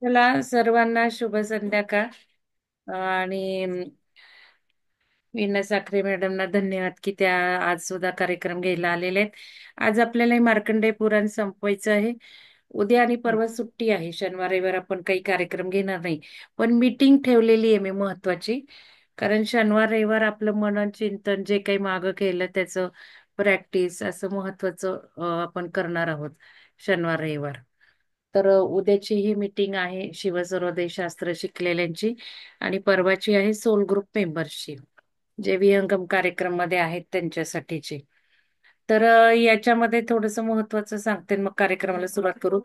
चला सर्वांना शुभ संध्याकाळ. आणि मीना साखरे मॅडमना धन्यवाद की त्या आज सुद्धा कार्यक्रम घ्यायला आलेले आहेत. आज आपल्याला हे मार्कंडेय पुराण संपवायचं आहे. उद्या आणि परवा सुट्टी आहे. शनिवार रविवार आपण काही कार्यक्रम घेणार नाही. पण मीटिंग ठेवलेली आहे मी महत्वाची. कारण शनिवार रविवार आपलं मनन चिंतन जे काही मागं केलं त्याचं प्रॅक्टिस असं महत्वाचं आपण करणार आहोत शनिवार रविवार. तर उद्याची ही मीटिंग आहे शिवसर्वोदय शास्त्र शिकलेल्यांची आणि परवाची आहे सोल ग्रुप मेंबर्सची, जे विहंगम कार्यक्रम मध्ये आहेत त्यांच्यासाठीची. तर याच्यामध्ये थोडस महत्वाचं सांगते आणि मग कार्यक्रमाला सुरुवात करू.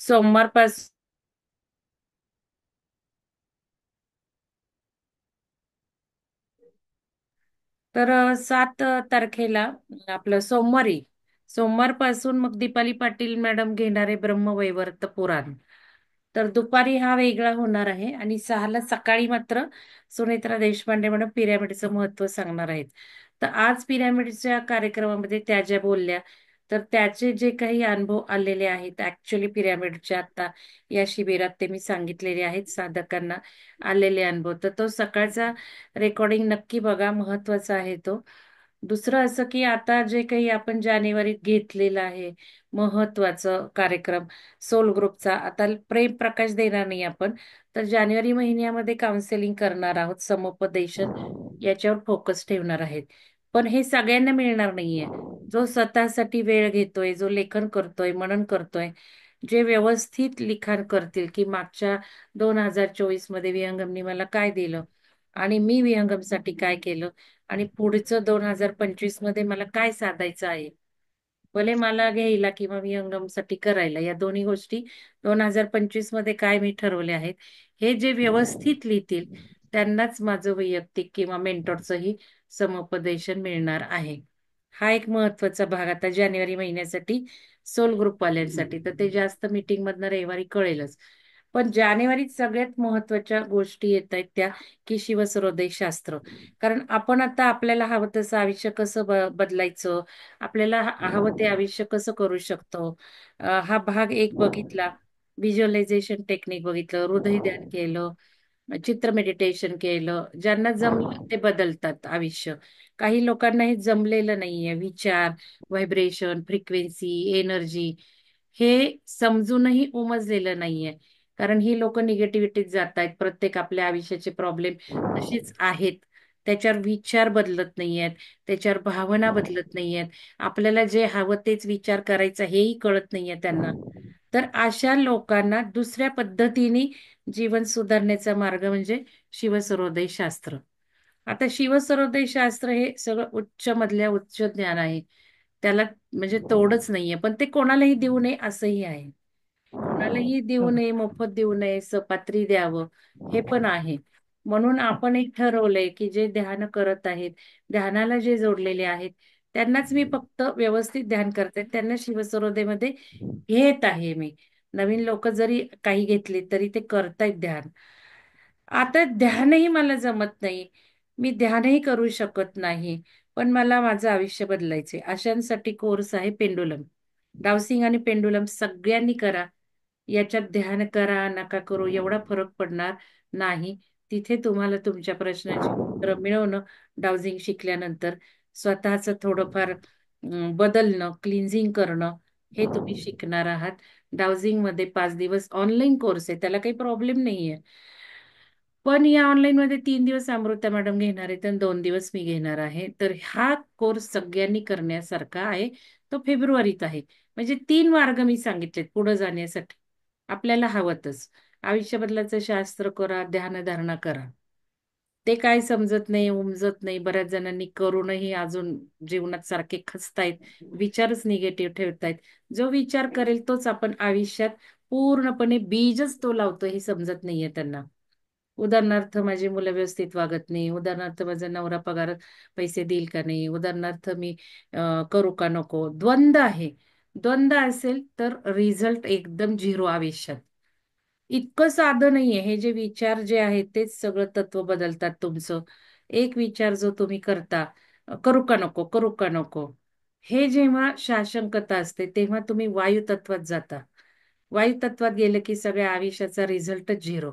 सोमवारपासून तर 7 तारखेला आपलं सोमवारपासून मग दीपाली पाटील मॅडम घेणारे ब्रह्मवैवर्त पुराण. तर दुपारी हा वेगळा होणार आहे आणि 6ला सकाळी मात्र सुनेत्रा देशपांडे मॅडम पिरॅमिडचं महत्व सांगणार आहेत. तर आज पिरॅमिडच्या कार्यक्रमामध्ये त्या ज्या बोलल्या, तर त्याचे जे काही अनुभव आलेले आहेत ऍक्च्युली पिरॅमिडच्या आता या शिबिरात ते मी सांगितलेले आहेत साधकांना आलेले अनुभव. तर तो सकाळचा रेकॉर्डिंग नक्की बघा, महत्वाचा आहे तो. दुसरं असं की आता जे काही आपण जानेवारीत घेतलेलं आहे महत्वाचं कार्यक्रम सोल ग्रुपचा, आता प्रेम प्रकाश देणार नाही आपण. तर जानेवारी महिन्यामध्ये काउन्सिलिंग करणार आहोत, समुपदेशन याच्यावर फोकस ठेवणार आहेत. पण हे सगळ्यांना मिळणार नाहीये. जो स्वतःसाठी वेळ घेतोय, जो लेखन करतोय, मनन करतोय, जे व्यवस्थित लिखाण करतील की मागच्या 2024 मध्ये विहंगमनी मला काय दिलं आणि मी विहंगमसाठी काय केलं आणि पुढचं 2025 मध्ये मला काय साधायचं आहे. भले मला घ्यायला किंवा विहंगमसाठी करायला, या दोन्ही गोष्टी 2025 मध्ये काय मी ठरवले आहेत, हे जे व्यवस्थित लिहितील त्यांनाच माझं वैयक्तिक किंवा मेंटॉरचंही समुपदेशन मिळणार आहे. हा एक महत्वाचा भाग आता जानेवारी महिन्यासाठी सोल ग्रुपवाल्यांसाठी. तर ते जास्त मीटिंग मधनं रविवारी कळेलच. पण जानेवारीत सगळ्यात महत्वाच्या गोष्टी येत आहेत त्या की शिवसर्वोदय शास्त्र. कारण आपण आता आपल्याला हवं तसं आयुष्य कसं बदलायचं, आपल्याला हवं ते आयुष्य कसं करू शकतो, हा भाग एक बघितला. व्हिज्युअलायझेशन टेक्निक बघितलं, हृदय ध्यान केलं, चित्र मेडिटेशन केलं. ज्यांना जमलं ते बदलतात आयुष्य. काही लोकांना हे जमलेलं नाहीये. विचार, व्हायब्रेशन, फ्रिक्वेन्सी, एनर्जी हे समजूनही उमजलेलं नाहीये. कारण ही लोक निगेटिव्हिटीत जात आहेत. प्रत्येक आपल्या आयुष्याचे प्रॉब्लेम तशीच आहेत. त्याच्यावर विचार बदलत नाहीयेत, त्याच्यावर भावना बदलत नाहीयेत. आपल्याला जे हवं तेच विचार करायचा हेही कळत नाहीये त्यांना. तर अशा लोकांना दुसऱ्या पद्धतीने जीवन सुधारण्याचा मार्ग म्हणजे शिवसर्वोदय शास्त्र. आता शिवसर्वोदय शास्त्र हे सगळं उच्च मधल्या उच्च ज्ञान आहे. त्याला म्हणजे तोडच नाहीये, पण ते कोणालाही देऊ नये असंही आहे. कोणालाही देऊ नये, मोफत देऊ नये, सपात्री द्यावं हे पण आहे. म्हणून आपण एक ठरवलंय की जे ध्यान करत आहेत, ध्यानाला जे जोडलेले आहेत, त्यांनाच मी फक्त व्यवस्थित ध्यान करते, त्यांना शिवसर्वोदयमध्ये घेत आहे मी. नवीन लोक जरी काही घेतली तरी ते करतायत ध्यान. आता ध्यानही मला जमत नाही, मी ध्यानही करू शकत नाही, पण मला माझं आयुष्य बदलायचे. अशांसाठी कोर्स आहे पेंडुलम. डावसिंग आणि पेंडुलम सगळ्यांनी करा. याच्यात ध्यान करा नका करू एवढा फरक पडणार नाही. तिथे तुम्हाला तुमच्या प्रश्नाची उत्तरं मिळवणं, डावसिंग शिकल्यानंतर स्वतःच थोडंफार बदलणं, क्लिन्झिंग करणं हे तुम्ही शिकणार आहात. डावसिंग मध्ये 5 दिवस ऑनलाईन कोर्स आहे, त्याला काही प्रॉब्लेम नाहीये. पण या ऑनलाईन मध्ये 3 दिवस अमृता मॅडम घेणार आहेत आणि 2 दिवस मी घेणार आहे. तर हा कोर्स सगळ्यांनी करण्यासारखा आहे. तो फेब्रुवारीत आहे. म्हणजे 3 मार्ग मी सांगितलेत पुढे जाण्यासाठी. आपल्याला हवंतच आयुष्य बदलाचं शास्त्र करा, ध्यानधारणा करा. ते काय समजत नाही, उमजत नाही. बऱ्याच जणांनी करूनही अजून जीवनात सारखे खचतायत, विचारच निगेटिव्ह ठेवतायत. जो विचार करेल तोच आपण आयुष्यात पूर्णपणे बीजच तो लावतो हे समजत नाहीये त्यांना. उदाहरणार्थ माझी मुलं व्यवस्थित वागत नाही, उदाहरणार्थ माझा नवरा पगार पैसे देईल का नाही, उदाहरणार्थ मी करू का नको. द्वंद्व आहे. द्वंद्व असेल तर रिझल्ट एकदम झिरो आयुष्यात. इतकं साधं नाहीये. हे जे विचार जे आहेत तेच सगळं तत्व बदलतात तुमचं. एक विचार जो तुम्ही करता, करू का नको, करू का नको, हे जेव्हा शाशंकता असते तेव्हा तुम्ही वायू तत्वात जाता. वायू तत्वात गेलं की सगळ्या आयुष्याचा रिझल्टच झिरो.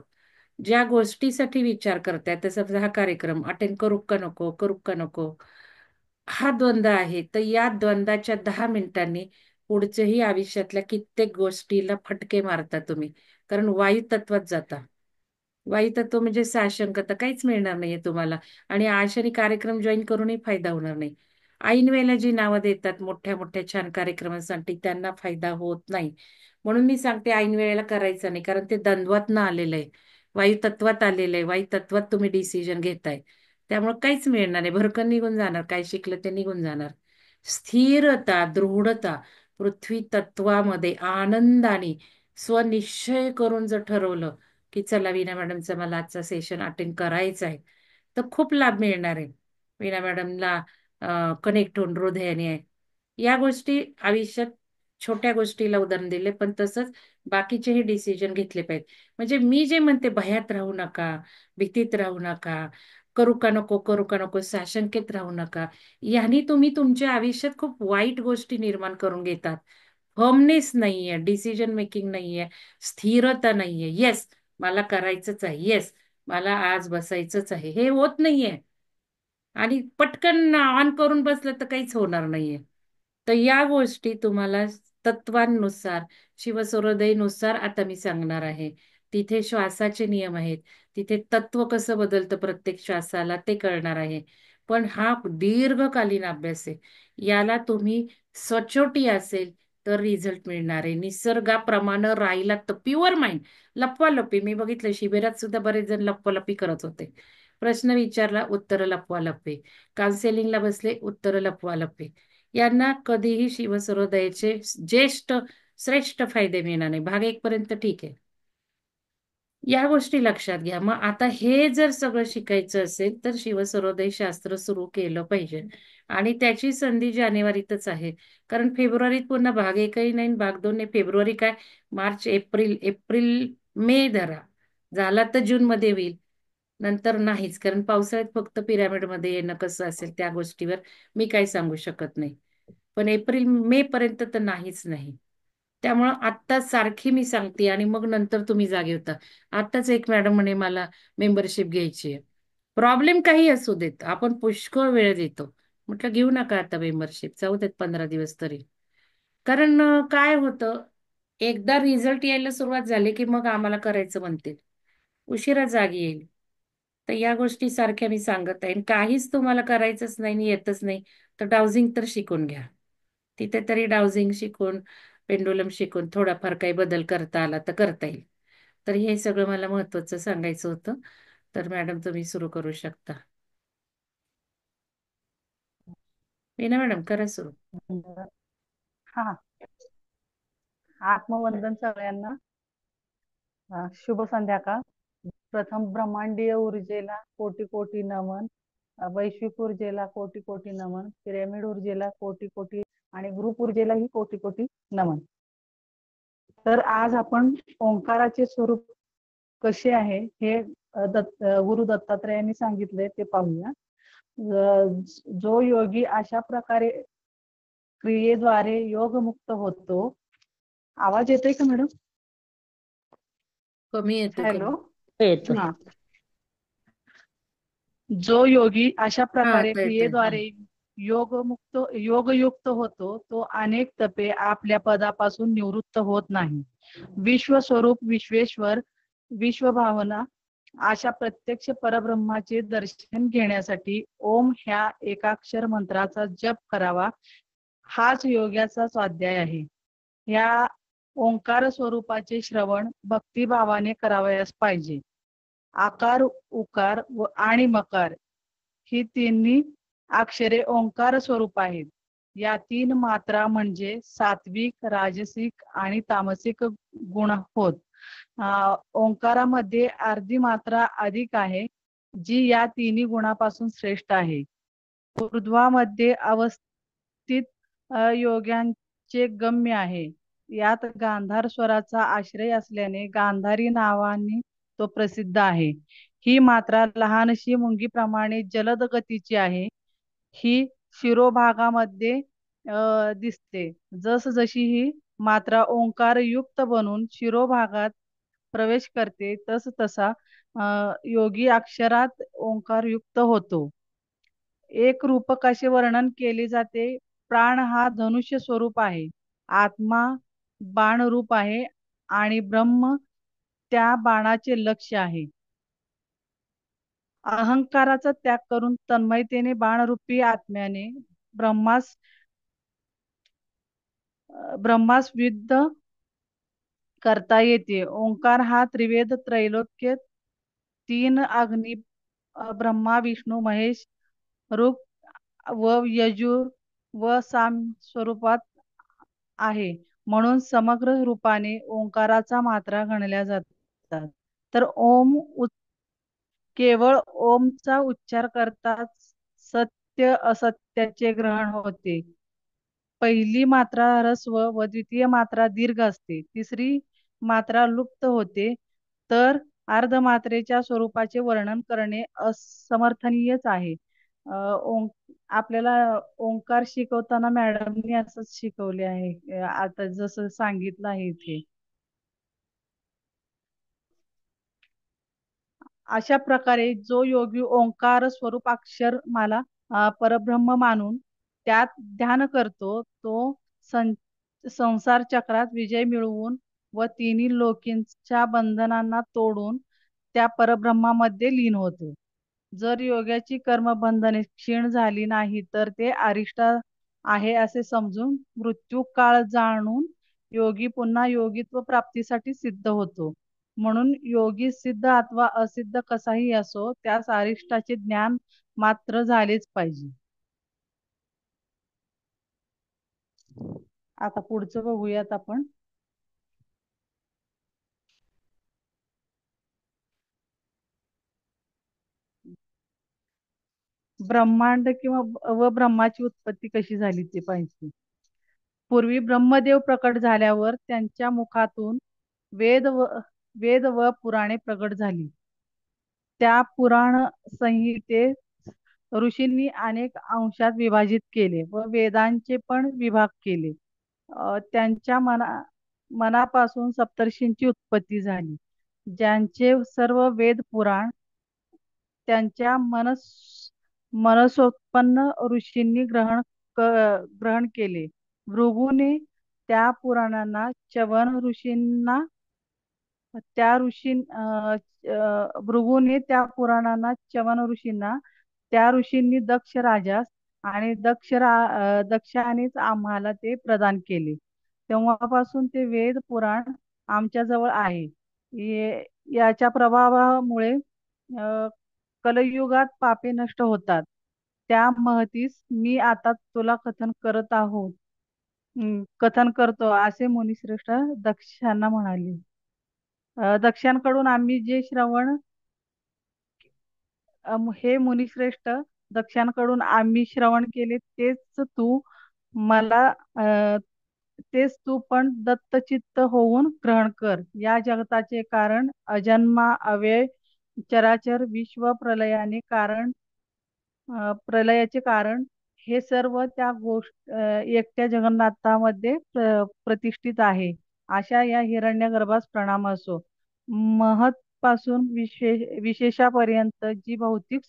ज्या गोष्टीसाठी विचार करताय तसं हा कार्यक्रम अटेंड करू का नको, करू का नको, हा द्वंद्व आहे. तर या द्वंद्वाच्या 10 मिनिटांनी पुढच्याही आयुष्यातल्या कित्येक गोष्टीला फटके मारता तुम्ही. कारण वायू तत्वात जाता. वायू तत्व म्हणजे साशंक, तर काहीच मिळणार नाहीये तुम्हाला. आणि आशाने कार्यक्रम जॉईन करूनही फायदा होणार नाही. ऐन वेळेला जी नावं देतात मोठ्या मोठ्या छान कार्यक्रमासाठी, त्यांना फायदा होत नाही. म्हणून मी सांगते ऐन वेळेला करायचं नाही, कारण ते द्वंद्वात आलेलं आहे. वायू तत्वात आलेलं आहे. वायू तत्वात तुम्ही डिसिजन घेताय. त्यामुळे काहीच मिळणार नाही. भरकन निघून जाणार. काय शिकलं ते निघून जाणार. स्थिरता, दृढता, पृथ्वी तत्वामध्ये आनंदाने स्वनिश्चय करून जर ठरवलं की चला वीणा मॅडमचा मला आजचा सेशन अटेंड करायचा आहे, तर खूप लाभ मिळणार आहे. वीणा मॅडमला कनेक्ट होऊन हृदयाने आहे. या गोष्टी आयुष्यात छोट्या गोष्टीला उदाहरण दिले, पण तसंच बाकीचेही डिसिजन घेतले पाहिजे. म्हणजे मी जे म्हणते भयात राहू नका, भीतीत राहू नका, करू का नको, करू का नको, साशंकेत राहू नका. यांनी तुम्ही तुमच्या आयुष्यात खूप वाईट गोष्टी निर्माण करून घेतात. फर्मनेस नाहीये, डिसिजन मेकिंग नाहीये, स्थिरता नाहीये. येस, मला करायचंच आहे. येस, मला आज बसायचंच आहे. हे होत नाहीये. आणि पटकन ऑन करून बसलं तर काहीच होणार नाहीये. तर या गोष्टी तुम्हाला तत्वांनुसार, शिवसुरोदयनुसार आता मी सांगणार आहे. तिथे श्वासाचे नियम आहेत. तिथे तत्व कसं बदलतं प्रत्येक श्वासाला ते कळणार आहे. पण हा दीर्घकालीन अभ्यास आहे. याला तुम्ही सचोटी असेल तर रिझल्ट मिळणार आहे. निसर्गाप्रमाणे राहिला तर प्युअर माइंड. लपवालपी मी बघितलं शिबिरात सुद्धा बरेच जण लपवालपी करत होते. प्रश्न विचारला, उत्तर लपवालपी. काउन्सेलिंगला बसले, उत्तर लपवालपी. यांना कधीही शिवसुरोदयाचे ज्येष्ठ श्रेष्ठ फायदे मिळणार नाही. भाग 1 पर्यंत ठीक आहे. या गोष्टी लक्षात घ्या. मग आता हे जर सगळं शिकायचं असेल तर शिवसर्वोदय शास्त्र सुरू केलं पाहिजे. आणि त्याची संधी जानेवारीतच आहे. कारण फेब्रुवारीत पुन्हा भाग 1ही नाही, भाग 2 नाही. फेब्रुवारी काय, मार्च, एप्रिल, मे धरा. झाला तर जून मध्ये होईल. नंतर नाहीच, कारण पावसाळ्यात फक्त पिरामिडमध्ये येणं कसं असेल त्या गोष्टीवर मी काही सांगू शकत नाही. पण एप्रिल मे पर्यंत तर नाहीच नाही. त्यामुळं आत्ता सारखी मी सांगते आणि मग नंतर तुम्ही जागे होता. आताच एक मॅडम म्हणे मला मेंबरशिप घ्यायची आहे. प्रॉब्लेम काही असू देत, आपण पुष्कळ वेळ देतो. म्हटलं घेऊ नका आता मेंबरशिप, जाऊ देत 15 दिवस तरी. कारण काय होतं, एकदा रिझल्ट यायला सुरुवात झाली की मग आम्हाला करायचं म्हणतील. उशिरा जागी येईल. तर या गोष्टी सारख्या मी सांगत आहे. आणि काहीच तुम्हाला करायचंच नाही आणि येतच नाही, तर डाउजिंग तर शिकून घ्या. तिथे तरी डाउजिंग शिकून, पेंडुलम शिकून थोडाफार काही बदल करता आला तर करता येईल. तर हे सगळं मला महत्वाचं सांगायचं होतं. तर मॅडम तुम्ही सुरू करू शकता. मीना मॅडम करा सुरू. हा, आत्मवंदन सगळ्यांना. शुभ संध्याकाळ. प्रथम ब्रह्मांडीय ऊर्जेला कोटी कोटी नमन, वैश्विक ऊर्जेला कोटी कोटी नमन, पिरॅमिड ऊर्जेला कोटी कोटी आणि ग्रुप ऊर्जेलाही कोटी कोटी नमन. तर आज आपण ओंकाराचे स्वरूप कसे आहे हे गुरु दत्तात्रयांनी सांगितले ते पाहूया. जो योगी अशा प्रकारे क्रियेद्वारे योगमुक्त होतो. आवाज येतोय का मॅडम? कमी येतो, हॅलो. कमी येतोय. हा, जो योगी अशा हा प्रकारे आता येतोय. क्रियेद्वारे योगयुक्त होतो तो अनेक तपे आपल्या पदापासून निवृत्त होत नाही. विश्वस्वरूप विश्वेश्वर विश्वभावना अशा प्रत्यक्ष परब्रह्माचे दर्शन घेण्यासाठी ओम ह्या एकाक्षर मंत्राचा जप करावा. हाच योगाचा स्वाध्याय आहे. या ओंकार स्वरूपाचे श्रवण भक्तिभावाने करावयास पाहिजे. आकार, उकार व आणि मकार ही तिन्ही अक्षरे ओंकार स्वरूप आहेत. या 3 मात्रा म्हणजे सात्विक, राजसिक आणि तामसिक गुण होत. ओंकारामध्ये अर्धी मात्रा अधिक आहे, जी या तिन्ही गुणापासून श्रेष्ठ आहे. ऊर्ध्वामध्ये अवस्थित योग्यांचे गम्य आहे. यात गांधार स्वराचा आश्रय असल्याने गांधारी नावाने तो प्रसिद्ध आहे. ही मात्रा लहानशी मुंगीप्रमाणे जलद गतीची आहे. ही शिरोभागामध्ये दिसते. जसजशी ही मात्रा ओंकार युक्त बनून शिरोभागात प्रवेश करते, तसा योगी अक्षरात ओंकार युक्त होतो. एक रूपकाचे वर्णन केले जाते. प्राण हा धनुष्य स्वरूप आहे, आत्मा बाण रूप आहे आणि ब्रह्म त्या बाणाचे लक्ष्य आहे. अहंकाराचा त्याग करून तन्मयतेने बाणरूपी आत्म्याने ब्रह्मास ब्रह्मास विद्ध करता येते. ओंकार हा त्रिवेद त्रैलोक्य तीन अग्नी ब्रह्मा विष्णू महेश रूप व यजुर व साम स्वरूपात आहे, म्हणून समग्र रूपाने ओंकाराचा मात्रा गणल्या जातात. तर केवळ ओमचा उच्चार करताच सत्य असत्याचे ग्रहण होते. पहिली मात्रा ह्रस्व व द्वितीय मात्रा दीर्घ असते. तिसरी मात्रा लुप्त होते, तर अर्धमात्रेच्या स्वरूपाचे वर्णन करणे असमर्थनीयच आहे. अ, ओं आपल्याला ओंकार शिकवताना मॅडमनी असंच शिकवले आहे, आता जसं सांगितलं आहे इथे. अशा प्रकारे जो योगी ओंकार स्वरूप अक्षर मला परब्रह्म मानून त्यात ध्यान करतो, तो संसार चक्रात विजय मिळवून व तिन्ही लोकींच्या बंधनांना तोडून त्या परब्रह्मामध्ये लीन होतो. जर योगाची कर्मबंधने क्षीण झाली नाही, तर ते अरिष्ट आहे असे समजून मृत्यू काळ जाणून योगी पुन्हा योगित्व प्राप्तीसाठी सिद्ध होतो. म्हणून योगी सिद्ध अथवा असिद्ध कसाही असो, त्यास अरिष्टाचे ज्ञान मात्र झालेच पाहिजे. आता पुढचं बघूयात आपण. ब्रह्मांड किंवा व ब्रह्माची उत्पत्ती कशी झाली ते पाहिजे. पूर्वी ब्रह्मदेव प्रकट झाल्यावर त्यांच्या मुखातून वेद व वेद व पुराणे प्रकट झाली. त्या पुराण संहितेत ऋषींनी अनेक अंशात विभाजित केले व वेदांचे पण विभाग केले. त्यांच्या मनापासून सप्तर्षींची उत्पत्ती झाली. ज्यांचे सर्व वेद पुराण त्यांच्या मनसोत्पन्न ऋषींनी ग्रहण केले. भृगूने त्या पुराणांना च्यवन ऋषींना त्या ऋषी भृगूने त्या पुराणांना च्यवन ऋषींना त्या ऋषींनी दक्ष राजास आणि दक्षानेच आम्हाला ते प्रदान केले. तेव्हापासून ते वेद पुराण आमच्या जवळ आहे. याच्या प्रभावामुळे कलयुगात पापे नष्ट होतात. त्या महतीस मी आता तुला कथन करतो, असे मुनिश्रेष्ठ दक्षांना म्हणाले. दक्षांकडून आम्ही जे श्रवण हे मुनिश्रेष्ठ दक्षांकडून आम्ही श्रवण केले, मला अ, तेच तू पण दत्तचित्त होऊन ग्रहण कर. या जगताचे कारण अजन्मा अव्यय चराचर विश्व प्रलयाचे कारण हे सर्व त्या एकट्या जगन्नाथामध्ये प्रतिष्ठित आहे. अशा या हिरण्यगर्भास प्रणाम असो. महत पासून विशेषापर्यंत जी भौतिक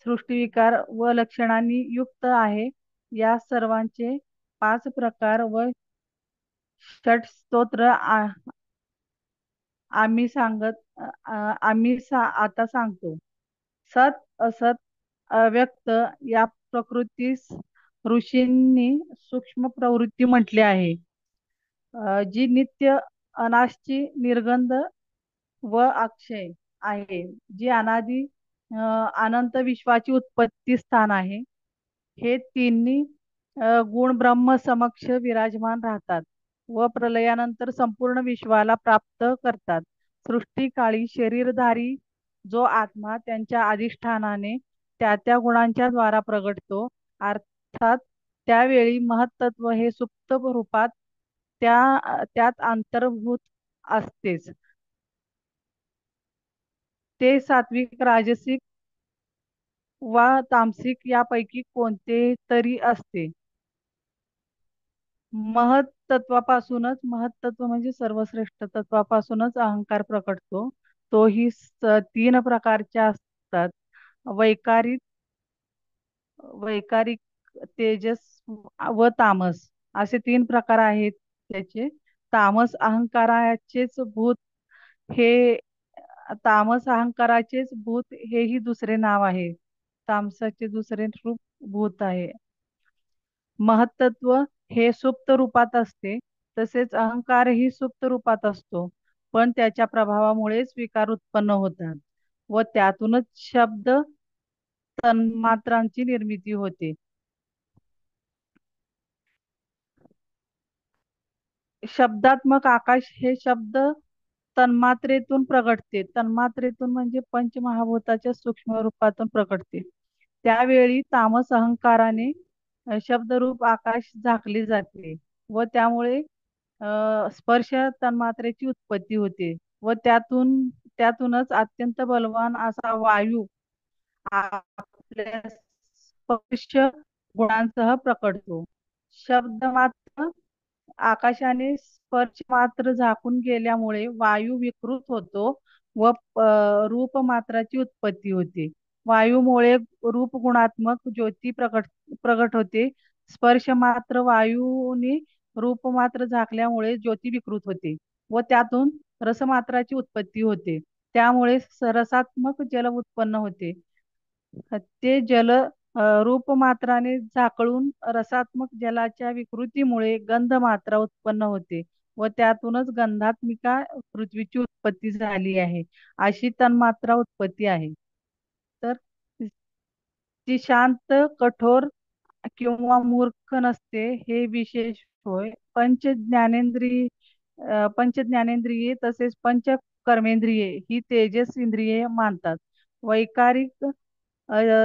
सृष्टीविकार व लक्षणांनी युक्त आहे, या सर्वांचे 5 प्रकार व षट स्तोत्र आता सांगतो. सत असत अव्यक्त या प्रकृतीस ऋषींनी सूक्ष्म प्रवृत्ती म्हटले आहे. जी नित्य अनाश्ची निर्गंध व अक्षय आहे, जी अनादी अनंत विश्वाची उत्पत्ती स्थान आहे. हे तिन्ही गुण ब्रह्म समक्ष विराजमान राहतात व प्रलयानंतर संपूर्ण विश्वाला प्राप्त करतात. सृष्टी काळी शरीरधारी जो आत्मा त्यांच्या अधिष्ठानाने त्या त्या गुणांच्या द्वारा प्रगटतो, अर्थात त्यावेळी महत्त्व हे सुप्त रूपात त्यात अंतर्भूत असतेच. ते सात्विक, राजसिक वा तामसिक यापैकी कोणते तरी असते. महत्त्व म्हणजे सर्वश्रेष्ठ तत्वापासूनच अहंकार प्रकटतो. तोही तीन प्रकारचे असतात. वैकारिक वैकारिक तेजस व तामस असे तीन प्रकार आहेत त्याचे. तामस अहंकाराचेच भूत हे तामस अहंकाराचेच भूत हेही दुसरे नाव आहे. तामसाचे दुसरे रूप भूत आहे. महत्त्व हे सुप्त रूपात असते, तसेच अहंकारही सुप्त रूपात असतो. पण त्याच्या प्रभावामुळेच विकार उत्पन्न होतात व त्यातूनच शब्द तन्मात्रांची निर्मिती होते. शब्दात्मक आकाश हे शब्द तन्मात्रेतून प्रगटते. तन्मात्रेतून म्हणजे पंचमहाभूताच्या सूक्ष्म रूपातून प्रगटते. त्यावेळी तामस अहंकाराने शब्दरूप आकाश झाकले जाते व त्यामुळे स्पर्श तन्मात्रेची उत्पत्ती होते व त्यातूनच अत्यंत बलवान असा वायू आपल्या स्पर्श गुणांसह प्रकटतो. शब्द मात्र आकाशाने स्पर्श मात्र झाकून गेल्यामुळे वायू विकृत होतो व रूपमात्राची उत्पत्ती होते. वायूमुळे रूपगुणात्मक ज्योती प्रगट होते. स्पर्श मात्र वायूने रूपमात्र झाकल्यामुळे ज्योती विकृत होते व त्यातून रसमात्राची उत्पत्ती होते. त्यामुळे रसात्मक जल उत्पन्न होते. ते जल रूपमात्राने झाकळून रसात्मक जलाच्या विकृतीमुळे गंधमात्रा उत्पन्न होते व त्यातूनच गंधात्मिका पृथ्वीची उत्पत्ती झाली आहे. अशी तन्मात्रा उत्पत्ती आहे. तर ती शांत, कठोर किंवा मूर्ख नसते हे विशेष होय. पंच ज्ञानेंद्रिये तसेच पंच कर्मेंद्रिये ही तेजस इंद्रिये मानतात. वैकारिक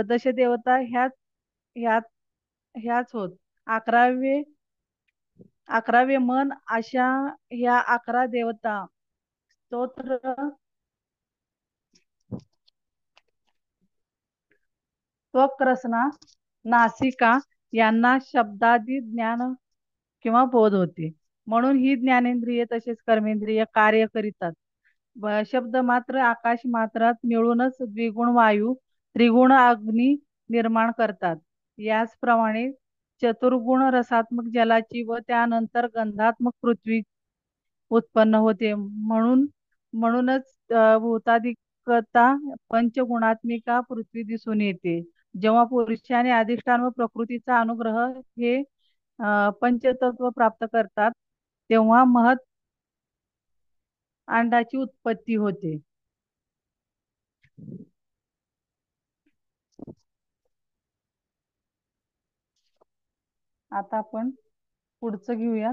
दशदेवता ह्यात ह्याच होत. अकरावे अकरावे मन अशा ह्या 11 देवता स्तोत्र, त्वक रसना, नासिका यांना शब्दादी ज्ञान किंवा बोध होते. म्हणून ही ज्ञानेंद्रिय तसेच कर्मेंद्रिय कार्य करीतात. शब्द मात्र आकाश मात्रात मिळूनच द्विगुण वायू त्रिगुण अग्नी निर्माण करतात. याचप्रमाणे चतुर्गुण रसात्मक जलाची व त्यानंतर गंधात्मक पृथ्वी उत्पन्न होते. म्हणूनच भूताधिकता पंचगुणात्मिका पृथ्वी दिसून येते. जेव्हा पुरुषाने अधिष्ठान व प्रकृतीचा अनुग्रह हे पंचतत्व प्राप्त करतात, तेव्हा महत अंडाची उत्पत्ती होते. आता आपण पुढचं घेऊया.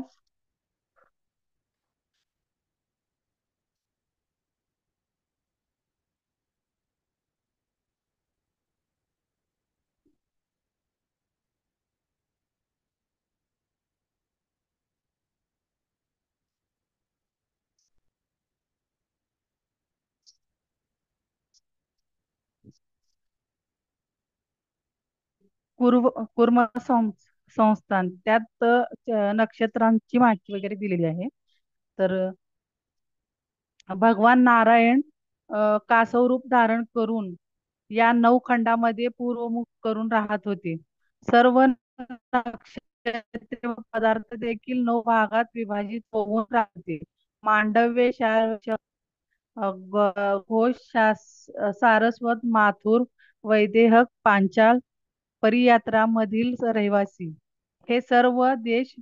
कुर्म संस्थान त्यात नक्षत्रांची माहिती वगैरे दिलेली आहे. तर भगवान नारायण कासव रूप धारण करून या 9 खंडामध्ये पूर्वमुख करून राहत होते. सर्व नक्षत्रे व पदार्थ देखील 9 भागात विभाजित होऊन राहते. मांडव्य, घोष, सारस्वत, माथुर, वैदेहक, पांचाल, परियात्रा मधील रहिवासी हे सर्व देश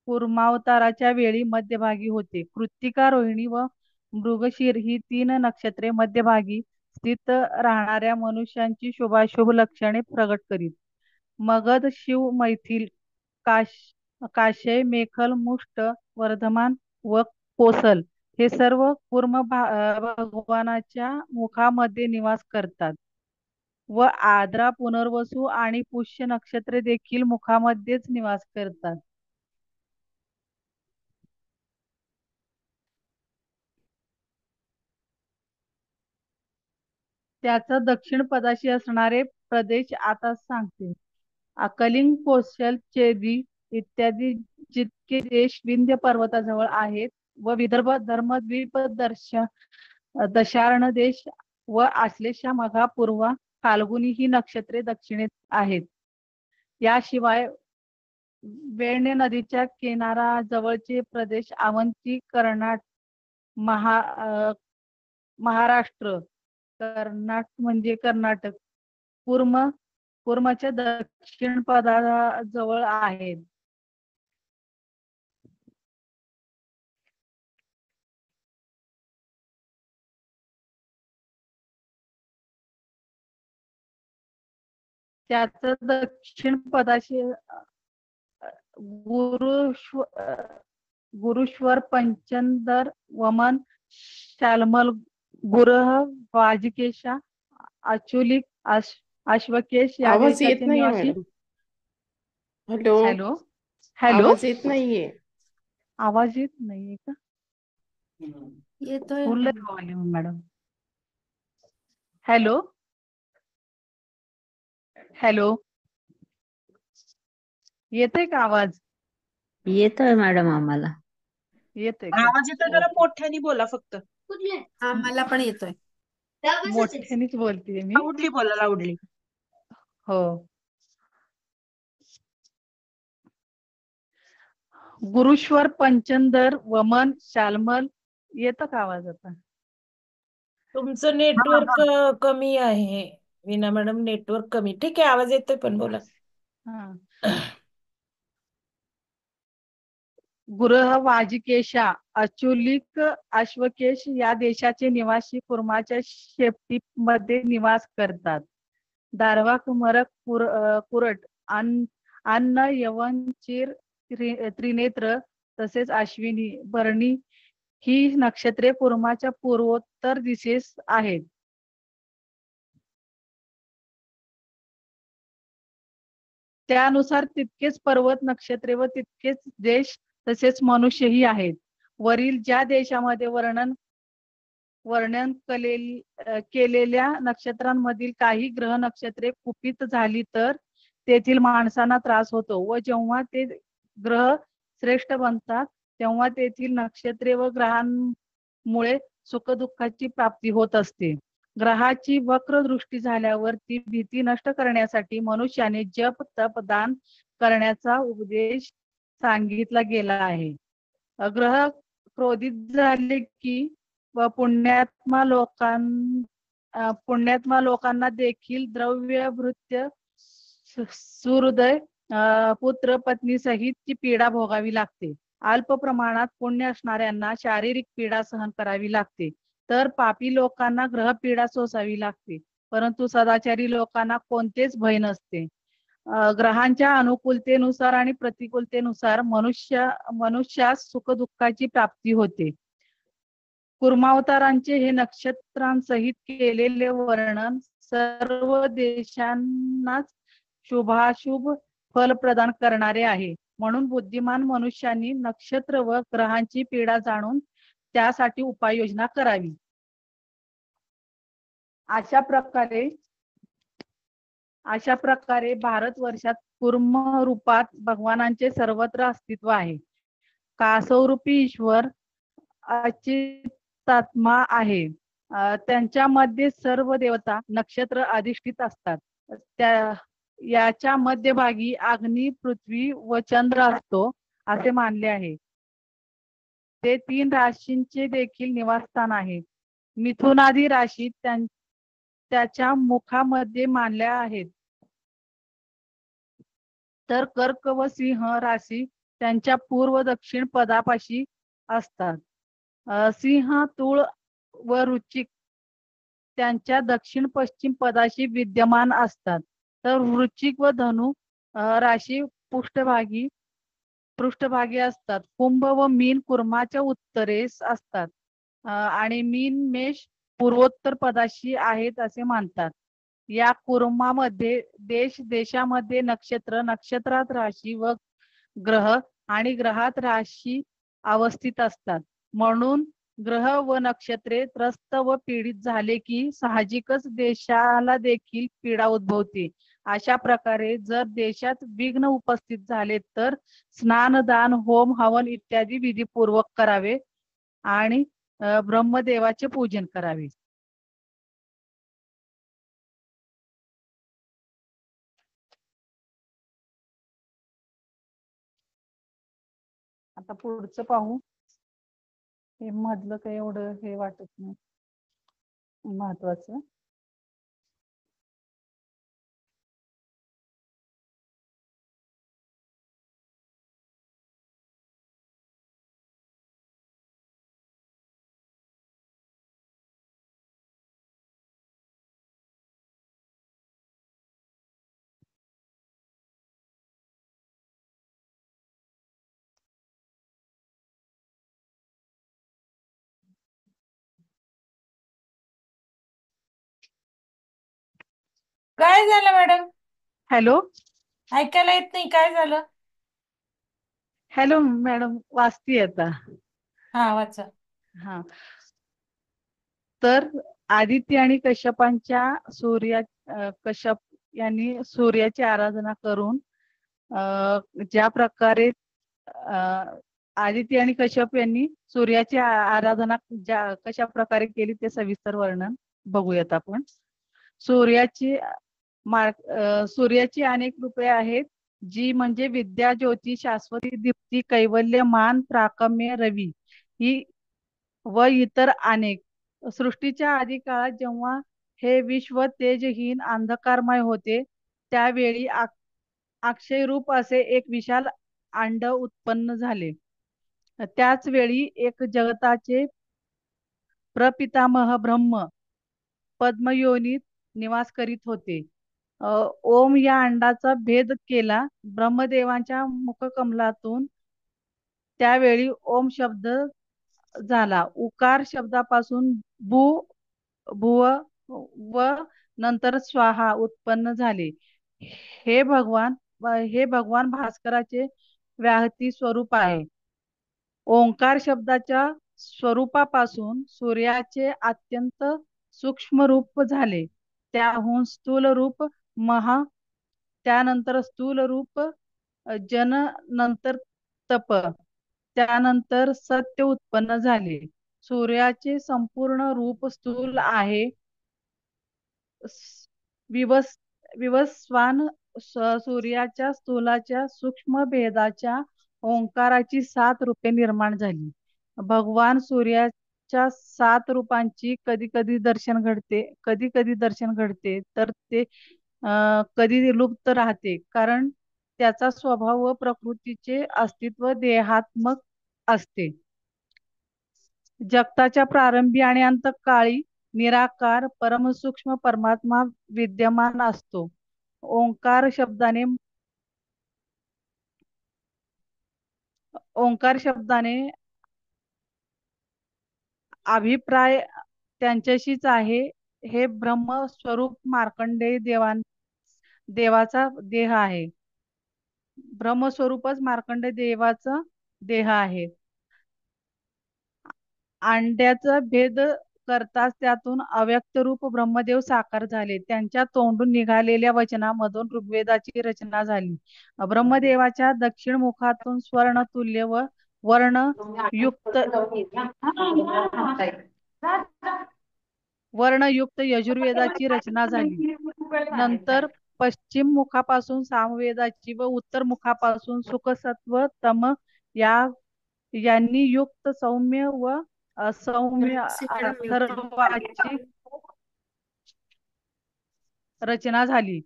कूर्मावताराच्या वेळी मध्यभागी होते. कृत्तिका, रोहिणी व मृगशीर ही 3 नक्षत्रे मध्यभागी स्थित राहणाऱ्या मनुष्यांची शुभाशुभ लक्षणे प्रगट करीत. मगध, शिव, मैथिल, काश काशय, मेखल, मुष्ट, वर्धमान व कोसल हे सर्व भगवानाच्या मुखामध्ये निवास करतात व आद्रा, पुनर्वसू आणि पुष्य नक्षत्रे देखील मुखामध्येच निवास करतात. त्याचा दक्षिण पदाशी असणारे प्रदेश आता सांगते. कलिंग, कौशल, चेदी, इत्यादी जितके देश विंध्य पर्वताजवळ आहेत व विदर्भ धर्मद्वीप दशार्ण देश व आश्लेषा मघा पूर्व फाल्गुनी ही नक्षत्रे दक्षिणेत आहेत. याशिवाय वेण्य नदीच्या किनारा जवळचे प्रदेश अवंती महा अ, महाराष्ट्र म्हणजे कर्नाटक कुर्म कुर्मच्या दक्षिण पदाजवळ आहेत. त्याच दक्षिण पदाशी गुरुश्वर पंचंदर वमन शालमल गुरह वाजकेशा अचुलिक अश्वकेश या आवाज येत देशाचे नाहीये निवासी. मॅडम. हॅलो. Hello hello. आवाज येत नाहीये. आवाज येत नाहीये का? येतोय. फुल व्हॉल्यूम मॅडम. Hello hello. येतोय का आवाज? येतोय मॅडम आम्हाला. येतोय का? आवाज येतोय, जरा मोठ्याने बोला फक्त. हा मला पण येतोय. मोठ्यानेच बोलतेय मी. लाऊडली बोला, लाऊडली. हो. गुरुश्वर पंचंदर वमन शालमल. येतं का आवाज आता? तुमचं नेटवर्क कमी आहे वीणा मॅडम, नेटवर्क कमी. ठीक आहे, आवाज येतोय पण बोला. हा. गुरह वाजिकेशा अचुलिक अश्वकेश या देशाचे निवासी कुर्माच्या शेपटीमध्ये निवास करतात. दारवा कुमरक कुरट अन्न यवन चिर त्रिनेत्र तसेच अश्विनी भरणी ही नक्षत्रे कुर्माच्या पूर्वोत्तर दिशेस आहेत. त्यानुसार तितकेच पर्वत नक्षत्रे व तितकेच देश तसेच मनुष्यही आहेत. वरील ज्या देशामध्ये वर्णन केलेल्या नक्षत्रांमधील काही ग्रह नक्षत्रे कुपित झाली तर तेथील माणसांना त्रास होतो व जेव्हा ते ग्रह श्रेष्ठ बनतात तेव्हा तेथील नक्षत्रे व ग्रहांमुळे सुखदुःखाची प्राप्ती होत असते. ग्रहाची वक्र दृष्टी झाल्यावर ती भीती नष्ट करण्यासाठी मनुष्याने जप तप दान करण्याचा उपदेश सांगितला गेला आहे. ग्रह क्रोधित झाले की व पुण्यात्मा लोकांना देखील द्रव्य भृत्य सुहृदय पुत्र पत्नी सहित ची पीडा भोगावी लागते. अल्प प्रमाणात पुण्य असणाऱ्यांना शारीरिक पीडा सहन करावी लागते, तर पापी लोकांना ग्रह पीडा सोसावी लागते. परंतु सदाचारी लोकांना कोणतेच भय नसते. ग्रहांच्या अनुकूलतेनुसार आणि प्रतिकूलतेनुसार मनुष्यास सुखदुःखाची प्राप्ती होते. कुर्मावतारांचे हे नक्षत्रांसहित केलेले वर्णन सर्व देशांनाच शुभाशुभ फल प्रदान करणारे आहे. म्हणून बुद्धिमान मनुष्यांनी नक्षत्र व ग्रहांची पीडा जाणून त्यासाठी उपाययोजना करावी. अशा प्रकारे भारतवर्षात कुर्म रूपात भगवानांचे सर्वत्र अस्तित्व आहे. कासवरूपी ईश्वर अचितात्मा आहे. त्यांच्यामध्ये सर्व देवता नक्षत्र अधिष्ठित असतात. याच्या मध्यभागी अग्नी पृथ्वी व चंद्र असतो असे मानले आहे. ते 3 राशींचे देखील निवासस्थान आहे. मिथुनादी राशी त्याच्या मुखामध्ये मानल्या आहेत, तर कर्क व सिंह राशी त्यांच्या पूर्व दक्षिण पदापाशी असतात. सिंह तुळ व वृश्चिक त्यांच्या दक्षिण पश्चिम पदाशी विद्यमान असतात, तर वृश्चिक व धनु राशी पृष्ठभागी असतात. कुंभ व मीन कुर्माच्या उत्तरेस असतात आणि मीन मेष पूर्वोत्तर पदाशी आहेत असे मानतात. या कुर्मामध्ये देशामध्ये नक्षत्रात राशी व ग्रह आणि ग्रहात राशी अवस्थित असतात. म्हणून ग्रह व नक्षत्रे त्रस्त व पीडित झाले की साहजिकच देशाला देखील पीडा उद्भवते अशा प्रकारे जर देशात विघ्न उपस्थित झाले तर स्नान, दान, होम, हवन इत्यादी विधीपूर्वक करावे आणि ब्रह्मदेवाचे पूजन करावे. आता पुढचं पाहू. हे मधलं काही एवढं हे वाटत नाही महत्वाचं. काय झालं मॅडम? हॅलो. ऐकायला येत नाही, काय झालं? हॅलो मॅडम, वाचती आता. हा वाचा. हा. तर आदित्य आणि कश्यपांच्या कश्यप यांनी सूर्याची आराधना करून ज्या प्रकारे आदित्य आणि कश्यप यांनी सूर्याची आराधना कशा प्रकारे केली ते सविस्तर वर्णन बघूयात आपण. सूर्याची सूर्याची अनेक रूपे आहेत, जी म्हणजे विद्या, ज्योती, शाश्वती, दीप्ती, कैवल्य, मान, प्राकम्य, रवी ही व इतर अनेक. सृष्टीच्या आधी काळात जेव्हा हे विश्व तेजहीन अंधकारमय होते, त्यावेळी अक्षय रूप असे एक विशाल अंड उत्पन्न झाले. त्याच वेळी एक जगताचे प्रपितामह ब्रह्म पद्मयोनीत निवास करीत होते. ओम या अंडाचा भेद केला ब्रह्मदेवाच्या मुखकमलातून. त्यावेळी ओम शब्द झाला. उकार शब्दापासून भुव व नंतर स्वाहा उत्पन्न झाले. हे भगवान भास्कराचे व्याहती स्वरूप आहे. ओंकार शब्दाच्या स्वरूपापासून सूर्याचे अत्यंत सूक्ष्म रूप झाले. त्याहून स्थूल रूप महा, त्यानंतर स्थूल रूप जन, नंतर तप, त्यानंतर सत्य उत्पन्न झाले. सूर्याचे संपूर्ण रूप स्थूल आहे. विवस्वान सूर्याच्या स्थूलाच्या सूक्ष्म भेदाच्या ओंकाराची 7 रूपे निर्माण झाली. भगवान सूर्याच्या 7 रूपांची कधी कधी दर्शन घडते तर ते कधी लुप्त राहते, कारण त्याचा स्वभाव व प्रकृतीचे अस्तित्व देहात्मक असते. जगताच्या प्रारंभी आणि अंतकाळी निराकार परमसूक्ष्म परमात्मा विद्यमान असतो. ओंकार शब्दाने अभिप्राय त्यांच्याशीच आहे. हे ब्रह्म स्वरूप मार्कंडेय देवाचा देह आहे. ब्रह्मस्वरूपच मार्कंडेय देवाचा देह आहे. अंड्याचा भेद करताच त्यातून अव्यक्त रूप ब्रह्मदेव साकार झाले. त्यांच्या तोंडून निघालेल्या वचनामधून ऋग्वेदाची रचना झाली. ब्रह्मदेवाच्या दक्षिण मुखातून स्वर्ण तुल्य व वर्णयुक्त यजुर्वेदाची रचना झाली. नंतर पश्चिम मुखापासून सामवेदाची व उत्तर मुखापासून सुखसत्व तम यांनी युक्त सौम्य व असौम्य अथर्वाची रचना झाली.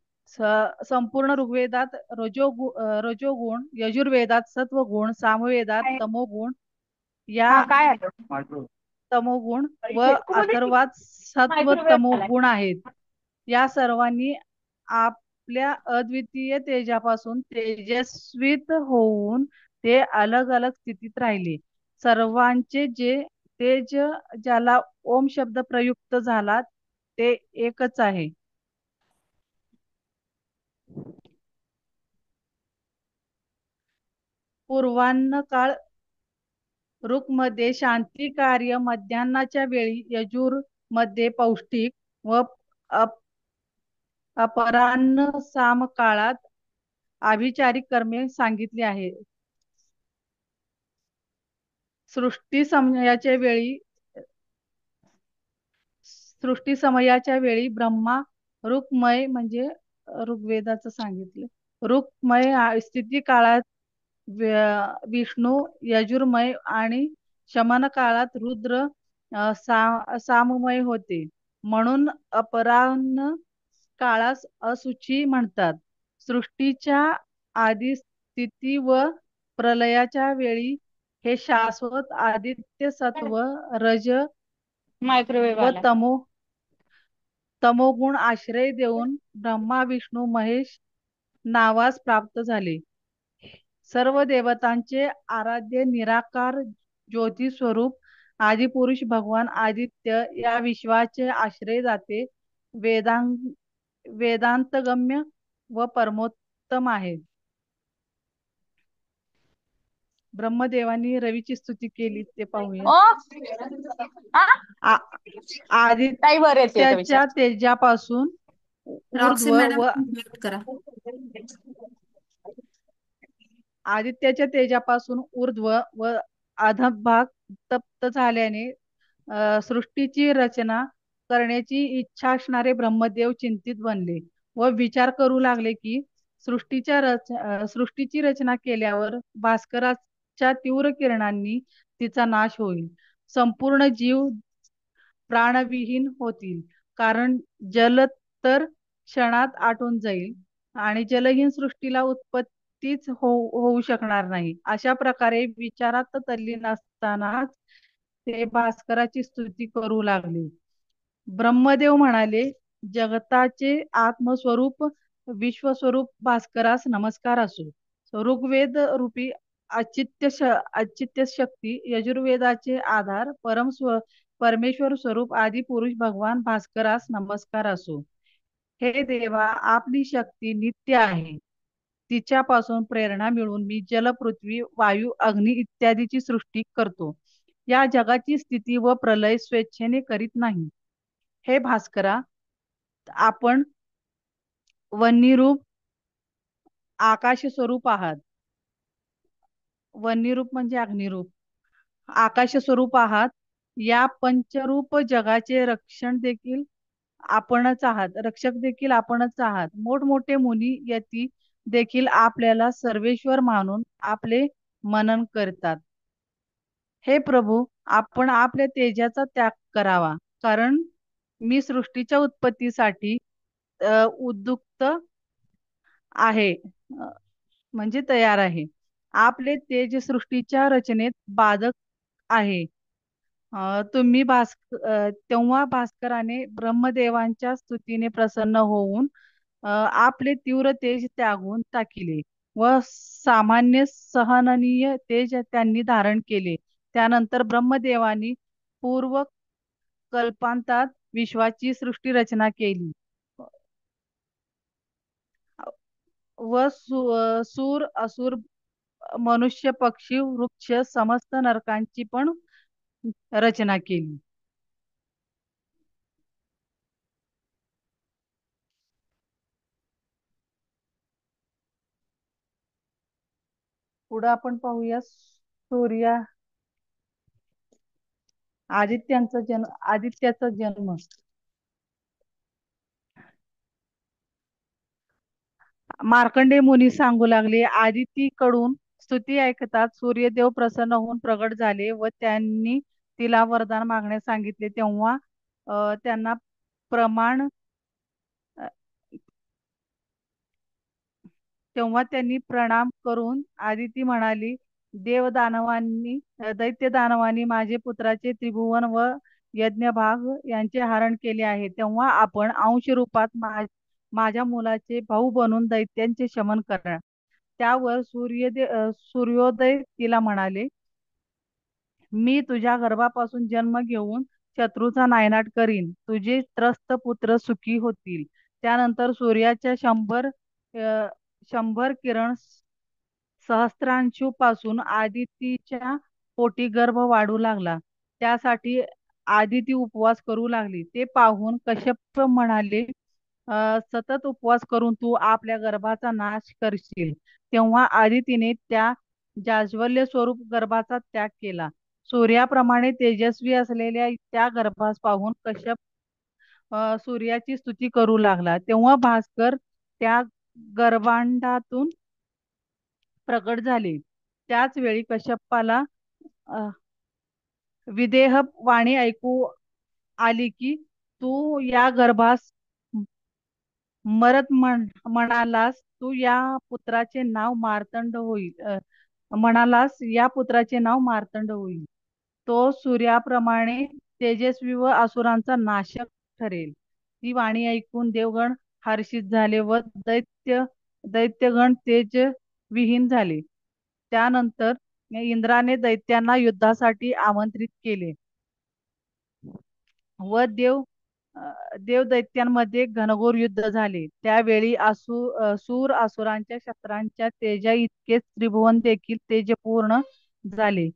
संपूर्ण ऋग्वेदात रजोगुण, यजुर्वेदात सत्वगुण, सामवेदात तमोगुण तमोगुण व अथर्वात सत्व तमोगुण आहेत. या सर्वांनी आपल्या अद्वितीय तेजापासून तेजस्वित होऊन ते अलग अलग स्थितीत राहिले. सर्वांचे जे तेज ज्याला ओम शब्द प्रयुक्त झाला ते एकच आहे. पूर्वान्न काळ ऋक्मध्ये शांती कार्य, मध्यान्नाच्या वेळी यजुर मध्ये पौष्टिक व अपराह्न साम काळात आभिचारिक कर्मे सांगितली आहे. सृष्टी समयाच्या वेळी सृष्टी समयाच्या वेळी ब्रह्मा ऋक्मय म्हणजे ऋग्वेदाचं सांगितलं. ऋक्मय स्थिती काळात विष्णू यजुर्मय आणि शमन काळात रुद्र साममय होते. म्हणून अपराह्न काळास असुची म्हणतात. सृष्टीच्या आदी स्थिती व प्रलयाच्या वेळी हे शाश्वत आदित्य सत्व रज मायक्रोवेव्ह व आला. तमोगुण आश्रय देऊन ब्रह्मा विष्णू महेश नावास प्राप्त झाले. सर्व देवतांचे आराध्य निराकार ज्योती स्वरूप आदिपुरुष भगवान आदित्य या विश्वाचे आश्रय जाते वेदांतगम्य व परमोत्तम आहेत. ब्रह्मदेवानी रवीची स्तुती केली ते पाहूया. ताई वर येते तो आदित्याच्या विचार. तेजापासून रॉक्सी ऊर्ध्व मॅडम व म्यूट करा. आदित्याच्या तेजापासून ऊर्ध्व व अधभाग तप्त झाल्याने सृष्टीची रचना करण्याची इच्छा असणारे ब्रह्मदेव चिंतित बनले व विचार करू लागले की सृष्टीची रचना केल्यावर भास्कराच्या तीव्र किरणांनी तिचा नाश होईल. संपूर्ण जीव प्राणविहीन होतील, कारण जल तर क्षणात आटून जाईल आणि जलहीन सृष्टीला उत्पत्तीच होऊ शकणार नाही. अशा प्रकारे विचारात तल्लीन असतानाच ते भास्कराची स्तुती करू लागले. ब्रह्मदेव म्हणाले, जगताचे आत्मस्वरूप विश्वस्वरूप भास्करास नमस्कार असो. ऋग्वेद रूपी अचित्य शक्ती, यजुर्वेदाचे आधार परमेश्वर स्वरूप आदि पुरुष भगवान भास्करास नमस्कार असो. हे देवा, आपली शक्ती नित्य आहे. तिच्यापासून प्रेरणा मिळून मी जल, पृथ्वी, वायू, अग्नी इत्यादीची सृष्टी करतो. या जगाची स्थिती व प्रलय स्वेच्छेने करीत नाही. हे भास्करा, आपण वन्यरूप आकाश स्वरूप आहात. वन्यरूप म्हणजे अग्निरूप. आकाश स्वरूप आहात. या पंचरूप जगाचे रक्षक देखील आपणच आहात. मोठमोठे मुनी यती देखील आपल्याला सर्वेश्वर मानून आपले मनन करतात. हे प्रभू, आपण आपल्या तेजाचा त्याग करावा, कारण मी सृष्टीच्या उत्पत्तीसाठी उद्युक्त आहे, म्हणजे तयार आहे. आपले तेज सृष्टीच्या रचनेत बाधक आहे. तेव्हा भास्कराने ब्रह्मदेवांच्या स्तुतीने प्रसन्न होऊन आपले तीव्र तेज त्यागून टाकिले व सामान्य सहननीय तेज त्यांनी धारण केले. त्यानंतर ब्रह्मदेवानी पूर्व कल्पांतात विश्वाची सृष्टी रचना केली व सूर, असुर, मनुष्य, पक्षी, वृक्ष, समस्त नरकांची पण रचना केली. पुढे आपण पाहूया आदित्याचा जन्म. मार्कंडेय मुनी सांगू लागले, आदितीकडून स्तुती ऐकताच सूर्यदेव प्रसन्न होऊन प्रगट झाले व त्यांनी तिला वरदान मागण्यास सांगितले. तेव्हा त्यांनी प्रणाम करून आदिती म्हणाली, दैत्य दानवांनी माझे पुत्राचे त्रिभुवन व यज्ञभाग यांचे हरण केले आहे. तेव्हा आपण अंश रूपात माझ्या मुलाचे भाऊ बनून दैत्यांचे शमन करा. त्यावर सूर्योदय तिला म्हणाले, मी तुझ्या गर्भापासून जन्म घेऊन शत्रूचा नायनाट करीन. तुझे त्रस्त पुत्र सुखी होतील. त्यानंतर सूर्याच्या 100 किरण सहस्त्रांशू पासून आदितीच्या पोटी गर्भ वाढू लागला. त्यासाठी आदिती उपवास करू लागली. ते पाहून कश्यप म्हणाले, सतत उपवास करून तू आपल्या गर्भाचा नाश करशील. तेव्हा आदितीने त्या जाज्वल्य स्वरूप गर्भाचा त्याग केला. सूर्याप्रमाणे तेजस्वी असलेल्या त्या गर्भास पाहून कश्यप सूर्याची स्तुती करू लागला. तेव्हा भास्कर त्या गर्भांडातून प्रकट झाले. त्याच वेळी कश्यपाला अ, विदेह वाणी ऐकू आली की तू या गर्भास म्हणालास तू या पुत्राचे नाव मार्तंड होईल. म्हणालास या पुत्राचे नाव मार्तंड होईल. तो सूर्याप्रमाणे तेजस्वी व असुरांचा नाशक ठरेल. ती वाणी ऐकून देवगण हर्षित झाले व दैत्यगण तेज विहीन झाले. त्यानंतर इंद्राने दैत्यांना युद्धासाठी आमंत्रित केले व देव दैत्यांमध्ये घनघोर युद्ध झाले. त्यावेळी सूर असुरांच्या शस्त्रांच्या तेजा इतकेच त्रिभुवन देखील तेजपूर्ण झाले.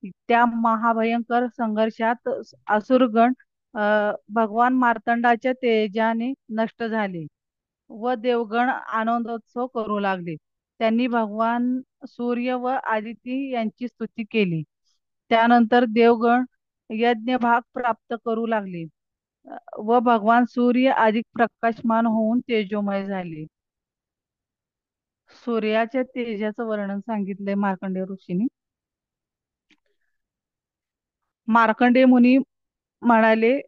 त्या महाभयंकर संघर्षात असुरगण भगवान मार्तंडाच्या तेजाने नष्ट झाले व देवगण आनंदोत्सव करू लागले. त्यांनी भगवान सूर्य व आदिती यांची स्तुती केली. त्यानंतर देवगण यज्ञ भाग प्राप्त करू लागले व भगवान सूर्य अधिक प्रकाशमान होऊन तेजोमय झाले. सूर्याच्या तेजाचं वर्णन सांगितलंय मार्कंडेय ऋषींनी. मार्कंडेय मुनी म्हणाले,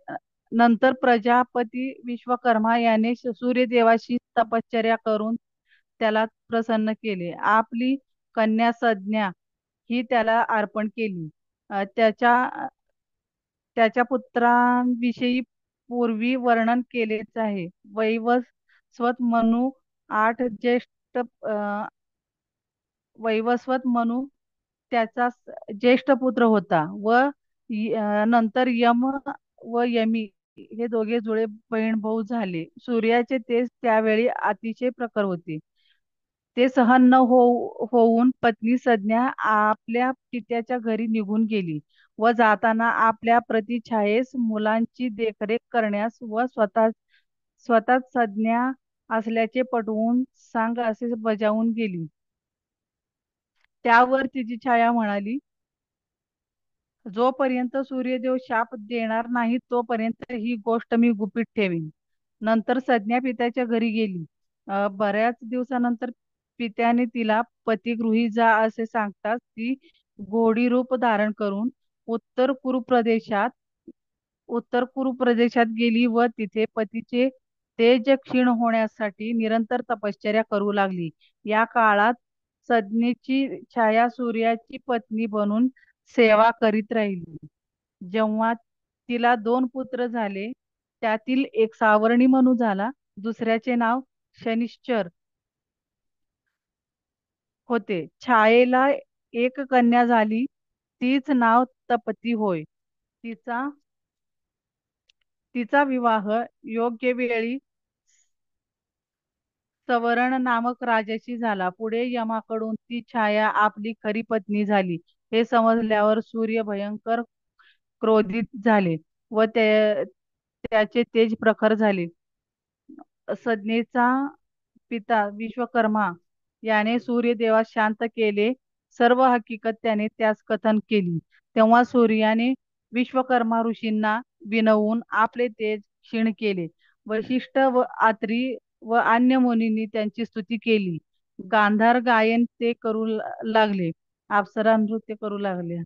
नंतर प्रजापती विश्वकर्मा याने सूर्यदेवाशी तपश्चर्या करून त्याला प्रसन्न केले. आपली कन्या संज्ञा ही त्याला अर्पण केली. त्याच्या पुत्रांविषयी पूर्वी वर्णन केलेच आहे. वैवस्वत मनु 8 ज्येष्ठ वैवस्वत मनु त्याचा ज्येष्ठ पुत्र होता व नंतर यम व यमी हे दोघे जुळे बहीण भाऊ झाले. सूर्याचे तेज त्यावेळी अतिशय प्रखर होते. ते सहन न होऊन पत्नी संज्ञा आपल्या पित्याच्या घरी निघून गेली व जाताना आपल्या प्रतिछायेस मुलांची देखरेख करण्यास व स्वतः संज्ञा असल्याचे पटवून सांग असे बजावून गेली. त्यावर तिची छाया म्हणाली, जोपर्यंत सूर्यदेव शाप देणार नाही तोपर्यंत ही गोष्ट मी गुपित ठेवीन. नंतर संज्ञा पित्याच्या घरी गेली. बऱ्याच दिवसानंतर पित्याने तिला पतिगृही जा असे सांगताच ती घोडी रूप धारण करून उत्तर कुरु प्रदेशात गेली व तिथे पतीचे तेज क्षीण होण्यासाठी निरंतर तपश्चर्या करू लागली. या काळात संज्ञेची छाया सूर्याची पत्नी बनून सेवा करीत राहिली. जेव्हा तिला 2 पुत्र झाले, त्यातील एक सावर्णी मनु झाला, दुसऱ्याचे नाव शनिश्चर होते. छायेला एक कन्या झाली, तीच नाव तपती होय. तिचा विवाह योग्य वेळी सवर्ण नामक राजाशी झाला. पुढे यमाकडून ती छाया आपली खरी पत्नी झाली हे समजल्यावर सूर्य भयंकर क्रोधित झाले व त्याचे तेज प्रखर झाले. संज्ञेचा पिता विश्वकर्मा याने सूर्यदेवास शांत केले. सर्व हकीकत त्याने त्यास कथन केली. तेव्हा सूर्याने विश्वकर्मा ऋषींना विनवून आपले तेज क्षीण केले. वशिष्ठ व आत्री व अन्य मुनींनी त्यांची स्तुती केली. गांधार गायन ते करू लागले. अप्सरा नृत्य करू लागले.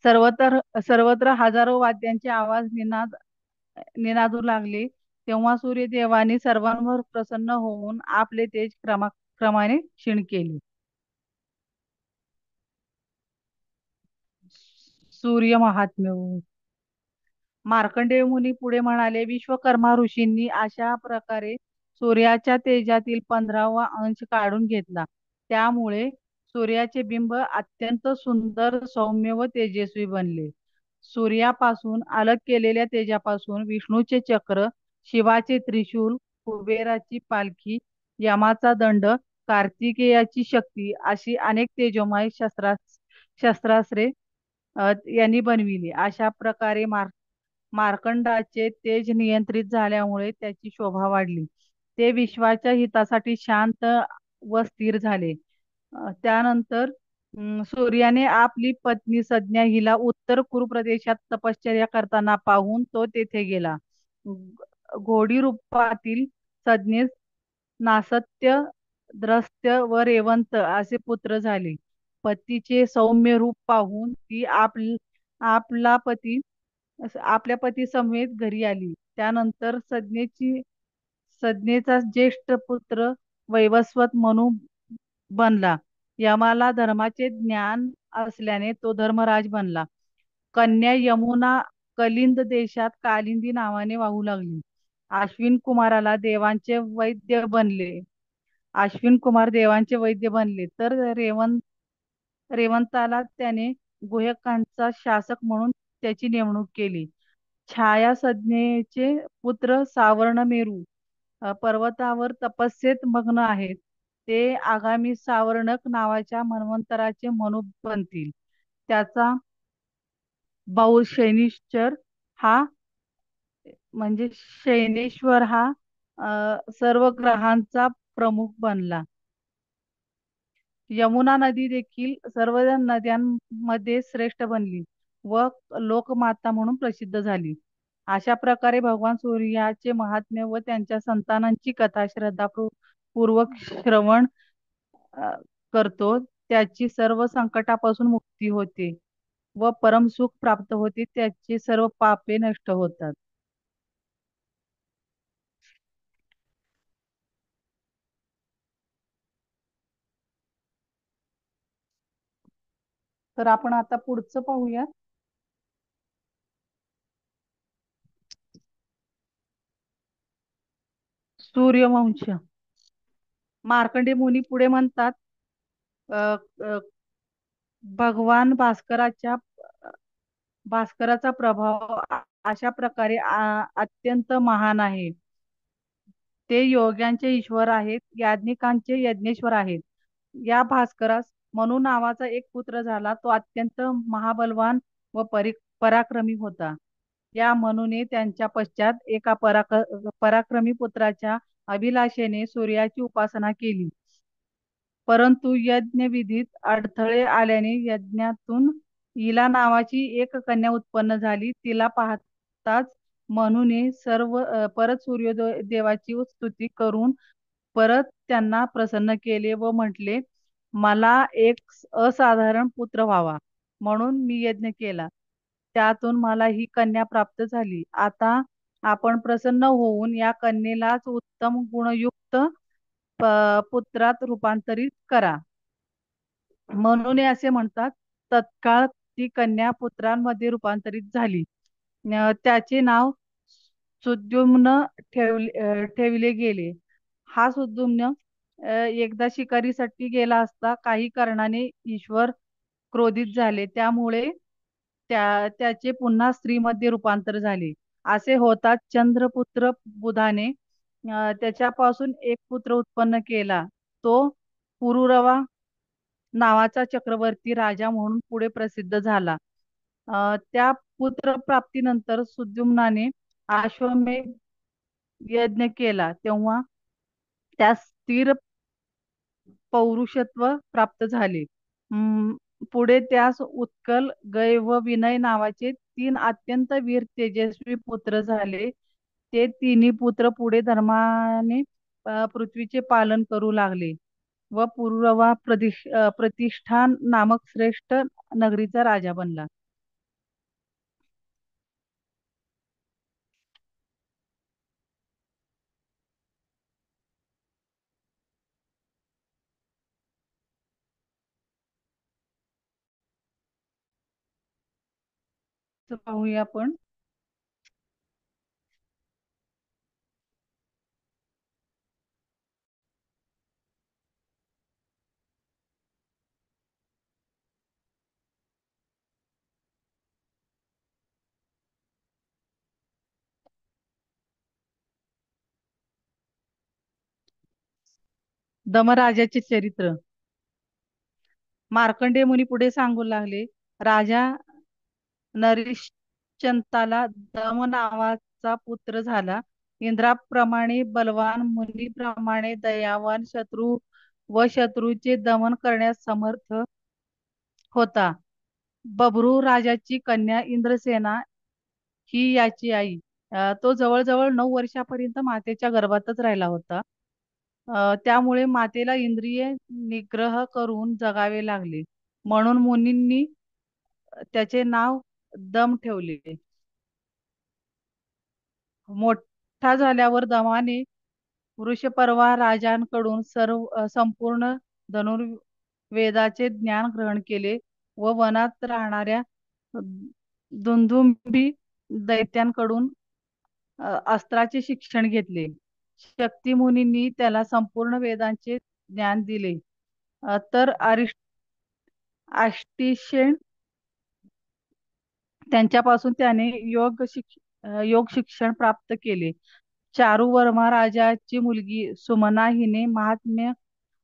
सर्वत्र हजारो वाद्यांचे आवाज निनादू लागले. तेव्हा सूर्यदेवाने सर्वांवर प्रसन्न होऊन आपले तेज क्रमाने क्षीण केले. सूर्य महात्म्य. मार्कंडेय मुनी पुढे म्हणाले, विश्वकर्मा ऋषींनी अशा प्रकारे सूर्याच्या तेजातील 15वा अंश काढून घेतला. त्यामुळे सूर्याचे बिंब अत्यंत सुंदर, सौम्य व तेजस्वी बनले. सूर्यापासून अलग केलेल्या तेजापासून विष्णूचे चक्र, शिवाचे त्रिशूल, कुबेराची पालखी, यमाचा दंड, कार्तिकेयाची शक्ती अशी अनेक तेजोमय शस्त्रास्त्रे यांनी बनविली. अशा प्रकारे मार्कंडाचे तेज नियंत्रित झाल्यामुळे त्याची शोभा वाढली. ते विश्वाच्या हितासाठी शांत व स्थिर झाले. त्यानंतर सूर्याने आपली पत्नी संज्ञा हिला उत्तर कुरु प्रदेशात तपश्चर्या करताना पाहून तो तेथे गेला. घोडी रूपातील संज्ञेस नासत्य, द्रष्ट्य व रेवंत असे पुत्र झाले. पतीचे सौम्य रूप पाहून ती आपल्या पती समेत घरी आली. त्यानंतर संज्ञेचा ज्येष्ठ पुत्र वैवस्वत मनु बनला. यमाला धर्माचे ज्ञान असल्याने तो धर्मराज बनला. कन्या यमुना कलिंद देशात कालिंदी नावाने वाहू लागली. अश्विन कुमाराला देवांचे वैद्य बनले. अश्विन कुमार देवांचे वैद्य बनले तर रेवंताला त्याने गुह्यकांचा शासक म्हणून त्याची नेमणूक केली. छाया संज्ञेचे पुत्र सावर्ण मेरू पर्वतावर तपस्येत मग्न आहेत. ते आगामी सावर्णक नावाच्या मन्वंतराचे मनु बनतील. त्याचा भाऊ शैनेश्वर हा म्हणजे शैनेश्वर हा सर्व ग्रहांचा प्रमुख बनला. यमुना नदी देखील सर्व नद्यांमध्ये श्रेष्ठ बनली व लोकमाता म्हणून प्रसिद्ध झाली. अशा प्रकारे भगवान सूर्याचे महात्म्य व त्यांच्या संतानांची कथा श्रद्धापूर्वक श्रवण करतो त्याची सर्व संकटापासून मुक्ती होते व परमसुख प्राप्त होते. त्याचे सर्व पापे नष्ट होतात. तर आपण आता पुढचं पाहूया. सूर्यवंश. मार्कंडे मुनी पुढे म्हणतात भगवान भास्कराचा प्रभाव अशा प्रकारे अत्यंत महान आहे. ते योग्यांचे ईश्वर आहेत, याज्ञिकांचे यज्ञेश्वर आहेत. या भास्करास मनु नावाचा एक पुत्र झाला. तो अत्यंत महाबलवान व पराक्रमी होता. या मनुने त्यांच्या पश्चात एका पराक्रमी पुत्राच्या अभिलाषेने सूर्याची उपासना केली. परंतु यज्ञविधीत अडथळे आल्याने यज्ञातून इला नावाची एक कन्या उत्पन्न झाली. तिला पाहताच मनुने परत सूर्यदेवाची स्तुती करून परत त्यांना प्रसन्न केले व म्हटले, मला एक असाधारण पुत्र व्हावा म्हणून मी यज्ञ केला. त्यातून मला ही कन्या प्राप्त झाली. आता आपण प्रसन्न होऊन या कन्येलाच उत्तम गुणयुक्त पुत्रात रूपांतरित करा. म्हणून असे म्हणतात. तत्काळ ती कन्या पुत्रांमध्ये रूपांतरित झाली. त्याचे नाव सुद्युम्न ठेवले गेले. हा सुद्युम्न एकदा शिकारीसाठी गेला असता काही कारणाने ईश्वर क्रोधित झाले. त्यामुळे त्याचे पुन्हा स्त्रीमध्ये रूपांतर झाले. असे होतात चंद्रपुत्र बुधाने त्याच्यापासून एक पुत्र उत्पन्न केला. तो पुरुरवा नावाचा चक्रवर्ती राजा म्हणून पुढे प्रसिद्ध झाला. त्या पुत्र प्राप्तीनंतर सुद्युम्नाने अश्वमेध यज्ञ केला. तेव्हा त्यास स्थिर पौरुषत्व प्राप्त झाले. पुढे त्यास उत्कल, गय व विनय नावाचे 3 अत्यंत वीर तेजस्वी पुत्र झाले. ते तिन्ही पुत्र पुढे धर्माने पृथ्वीचे पालन करू लागले व पुरुरवा प्रतिष्ठान नामक श्रेष्ठ नगरीचा राजा बनला. पाहूया आपण. दमराजाचे चरित्र. मार्कंडेय मुनी पुढे सांगू लागले. राजा दुष्यंताला दम नावाचा पुत्र झाला. इंद्राप्रमाणे बलवान, मुनीप्रमाणे दयावान, शत्रूचे दमन करण्यास समर्थ होता. बभ्रू राजाची कन्या इंद्रसेना ही याची आई. तो जवळजवळ 9 वर्षापर्यंत मातेच्या गर्भातच राहिला होता. त्यामुळे मातेला इंद्रिय निग्रह करून जगावे लागले. म्हणून मुनींनी त्याचे नाव दम ठेवले. मोठा झाल्यावर दमाने वृषपर्वा राजांकडून संपूर्ण धनुर्वेदाचे ज्ञान ग्रहण केले व वनात राहणाऱ्या दुंदुभी दैत्यांकडून अस्त्राचे शिक्षण घेतले. शक्ती मुनींनी त्याला संपूर्ण वेदांचे ज्ञान दिले. तर आष्टीशेन त्यांच्यापासून त्याने योग शिक्षण प्राप्त केले. चारुवर्मा राजाची मुलगी सुमना हिने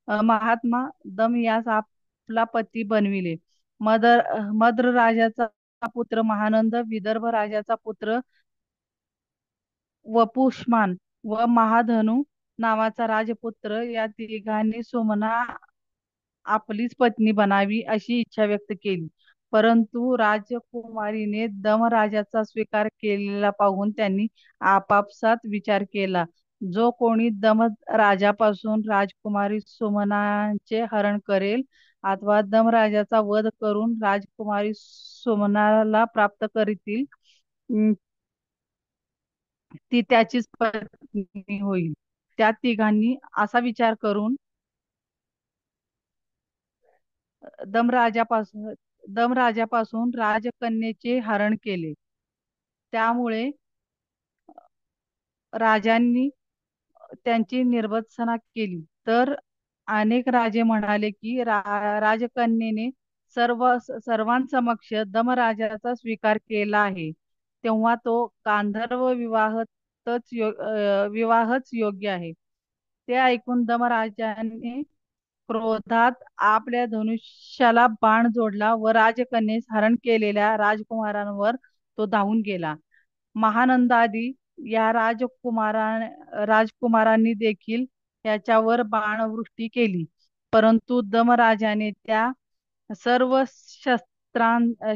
महात्मा दम यास आपला पती बनविले. मद्र राजाचा पुत्र महानंद, विदर्भ राजाचा पुत्र वपुष्मान व महाधनु नावाचा राजपुत्र या तिघांनी सुमना आपलीच पत्नी बनावी अशी इच्छा व्यक्त केली. परंतु राजकुमारीने दम राजाचा स्वीकार केलेला पाहून त्यांनी आपापसात विचार केला, जो कोणी दम राजापासून राजकुमारी सुमनाचे हरण करेल अथवा दम राजाचा वध करून राजकुमारी सुमनाला प्राप्त करीतील, ती त्याचीच पत्नी होईल. त्या तिघांनी असा विचार करून दमराजापासून राजकन्येचे हरण केले. त्यामुळे राजांनी त्यांची निर्भत्सना केली. तर अनेक राजे म्हणाले की राजकन्येने सर्वांसमक्ष दमराजाचा स्वीकार केला आहे, तेव्हा तो गांधर्व विवाहच योग्य आहे. ते ऐकून दमराजाने क्रोधात आपल्या धनुष्याला बाण जोडला व राजकन्येस हरण केलेल्या राजकुमारांवर तो धावून गेला. महानंदादी या राजकुमारांनी देखील त्याच्यावर बाणवृष्टी केली, परंतु दमराजाने त्या सर्व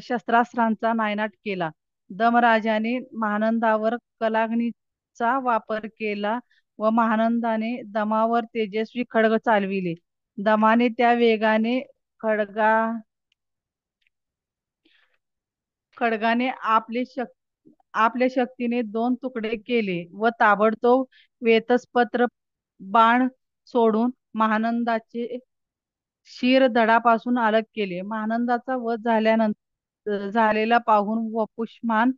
शस्त्रास्त्रांचा नायनाट केला. दमराजाने महानंदावर कलाग्नीचा वापर केला व महानंदाने दमावर तेजस्वी खड्ग चालविले. दमाने त्या वेगाने खड्गाने आपल्या शक्तीने 2 तुकडे केले व ताबडतोब वेतस्पत्र बाण सोडून महानंदाचे शिर धडापासून अलग केले. महानंदाचा वध झालेला पाहून वपुष्मान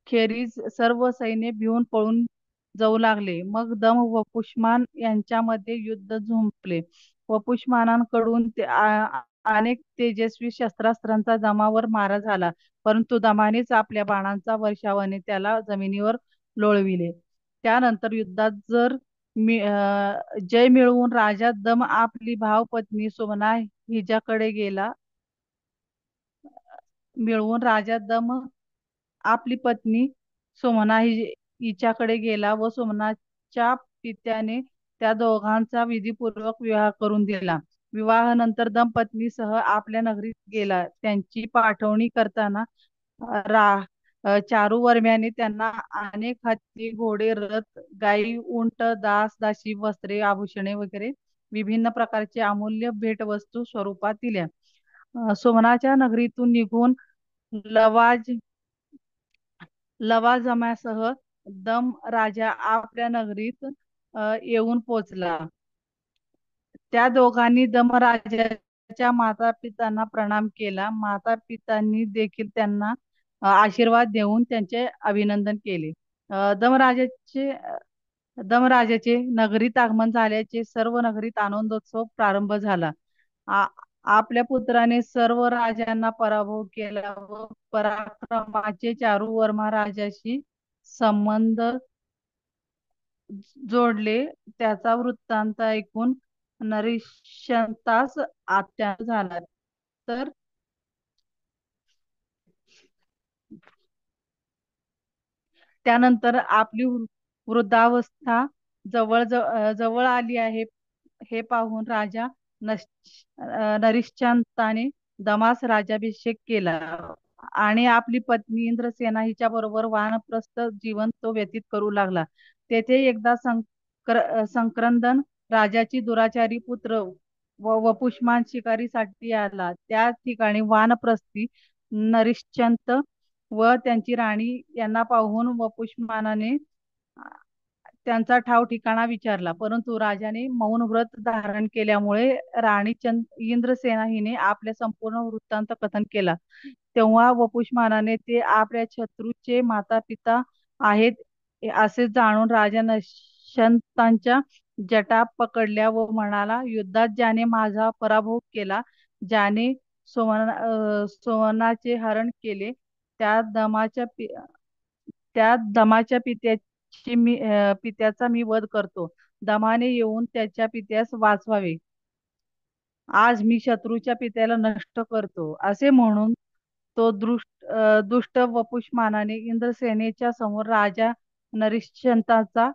खेरीज सर्व सैन्य भिवून पळून जाऊ लागले. मग दम व पुष्मान यांच्यामध्ये युद्ध झुंपले. वपुष्मानांकडून अनेक तेजस्वी शस्त्रास्त्रांचा दमावर मारा झाला, परंतु दमानेच आपल्या बाणांचा वर्षावाने त्याला जमिनीवर लोळविले. त्यानंतर युद्धात जय मिळवून राजा दम आपली भावपत्नी सुमना हिच्याकडे गेला. आपली पत्नी सुमना हिच्याकडे गेला व सुमनाच्या पित्याने त्या दोघांचा विधिपूर्वक विवाह करून दिला. विवाहानंतर दंपत्नीसह आपल्या नगरीत गेला. त्यांची पाठवणी करताना चारुवर्म्याने त्यांना अनेक हत्ती, घोडे, रथ, गायी, उंट, दास दासी, वस्त्रे, आभूषणे वगैरे विभिन्न प्रकारचे अमूल्य भेटवस्तू स्वरूपात दिल्या. सुमनाच्या नगरीतून निघून लवाजमासह दम राजा आपल्या नगरीत येऊन पोचला. त्या दोघांनी दमराजाच्या माता पितांना प्रणाम केला. माता पितांनी देखील त्यांना आशीर्वाद देऊन त्यांचे अभिनंदन केले. दमराजाचे नगरीत आगमन झाल्याचे सर्व नगरीत आनंदोत्सव प्रारंभ झाला. आपल्या पुत्राने सर्व राजांना पराभव केला व पराक्रमाचे चारुवर्मा राजाशी संबंध जोडले. त्याचा वृत्तांत ऐकून नरिशंतास आश्चर्य झाला. तर त्यानंतर आपली वृद्धावस्था जवळ आली आहे हे पाहून राजा नरिश्चंताने दमास राज्याभिषेक केला आणि आपली पत्नी इंद्रसेना हिच्या बरोबर वानप्रस्थ जीवन तो व्यतीत करू लागला. तेथे एकदा संक्रंदन राजाची दुराचारी पुत्र वपुष्मान शिकारीसाठी आला. त्या ठिकाणी वानप्रस्थी नरिश्चंत व त्यांची राणी यांना पाहून वपुष्मानाने त्यांचा ठाव ठिकाणा विचारला, परंतु राजाने मौन व्रत धारण केल्यामुळे राणी इंद्रसेना हिने आपल्या संपूर्ण वृत्तांत कथन केला. तेव्हा वपुष्मानाने ते आपल्या शत्रूचे माता पिता आहेत असे जाणून राजा नशंतांच्या जटा पकडल्या व म्हणाला, युद्धात ज्याने माझा पराभव केला, ज्याने सोवनाचे हरण केले, त्या दमाच्या पित्याचा मी वध करतो. दमाने येऊन त्याच्या पित्यास वाचवावे. आज मी शत्रूच्या पित्याला नष्ट करतो. असे म्हणून तो दुष्ट वपुष्मानाने इंद्रसेनेच्या समोर राजा नरिश्चंताचा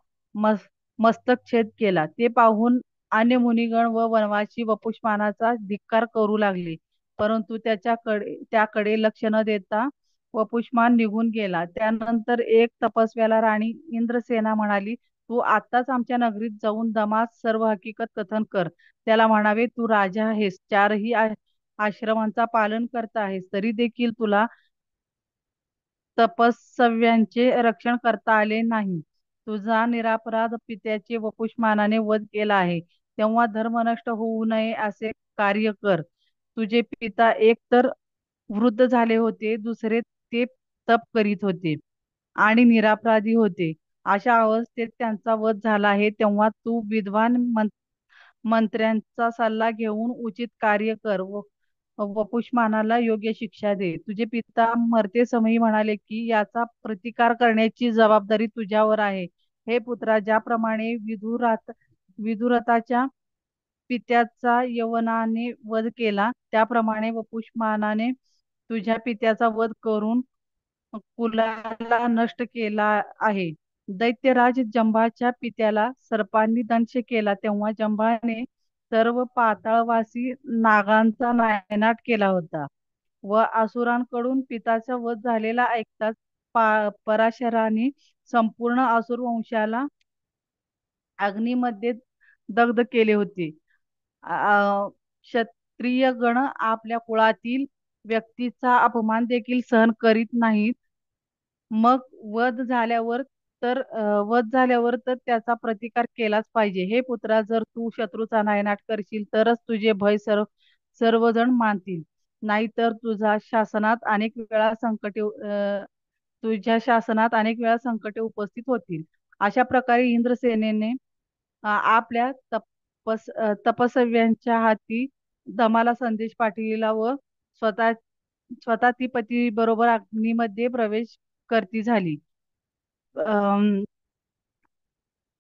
मस्तकच्छेद केला. ते पाहून अन्य मुनिगण व वनवासी वपुष्मानाचा धिक्कार करू लागले, परंतु त्याकडे लक्ष न देता वपुष्मान निघून गेला. त्यानंतर एक तपस्व्याला राणी इंद्रसेना म्हणाली, तू आत्ताच आमच्या नगरीत जाऊन दमास सर्व हकीकत कथन कर. त्याला म्हणावे, तू राजा आहेस, चारही आश्रमांचा पालन करता आहेस, तरी देखील तुला तपस्व्यांचे रक्षण करता आले नाही. तुझा निरापराध पित्याचे वपुष्मानाने वध केला आहे. तेव्हा धर्म नष्ट होऊ नये असे कार्य कर. तुझे पिता एक तर वृद्ध झाले होते, दुसरे ते तप करीत होते आणि निरापराधी होते. अशा अवस्थेत त्यांचा वध झाला आहे. तेव्हा तू विद्वान मंत्र्यांचा सल्ला घेऊन उचित कार्य कर व वपुष्मानाला योग्य शिक्षा दे. तुझे पिता मरते समयी म्हणाले की याचा प्रतिकार करण्याची जबाबदारी तुझ्यावर आहे. हे पुत्रा, ज्याप्रमाणे विदुरताच्या पित्याचा यवनाने वध केला, त्याप्रमाणे वपुष्मानाने तुझ्या पित्याचा वध करून कुलाला नष्ट केला आहे. दैत्यराज जंबाच्या पित्याला सर्पांनी दंश केला, तेव्हा जंबाने सर्व पाताळवासी नागांचा नायनाट केला होता व असुरांकडून पिताचा वध झालेला ऐकताच पराशराने संपूर्ण असुर वंशाला अग्नीमध्ये दग्ध केले होते. क्षत्रिय गण आपल्या कुळातील व्यक्तीचा अपमान देखील सहन करीत नाहीत. मग वध झाल्यावर तर त्याचा प्रतिकार केलाच पाहिजे. हे पुत्रा, जर तू शत्रूचा नायनाट करशील तरच तुझे भय सर्वजण मानतील, नाहीतर तुझ्या शासनात अनेक वेळा संकटे उपस्थित होतील. अशा प्रकारे इंद्रसेनेने आपल्या तपस्व्यांच्या हाती दमाला संदेश पाठविला व स्वतः ती पती बरोबर अग्नीमध्ये प्रवेश करती झाली.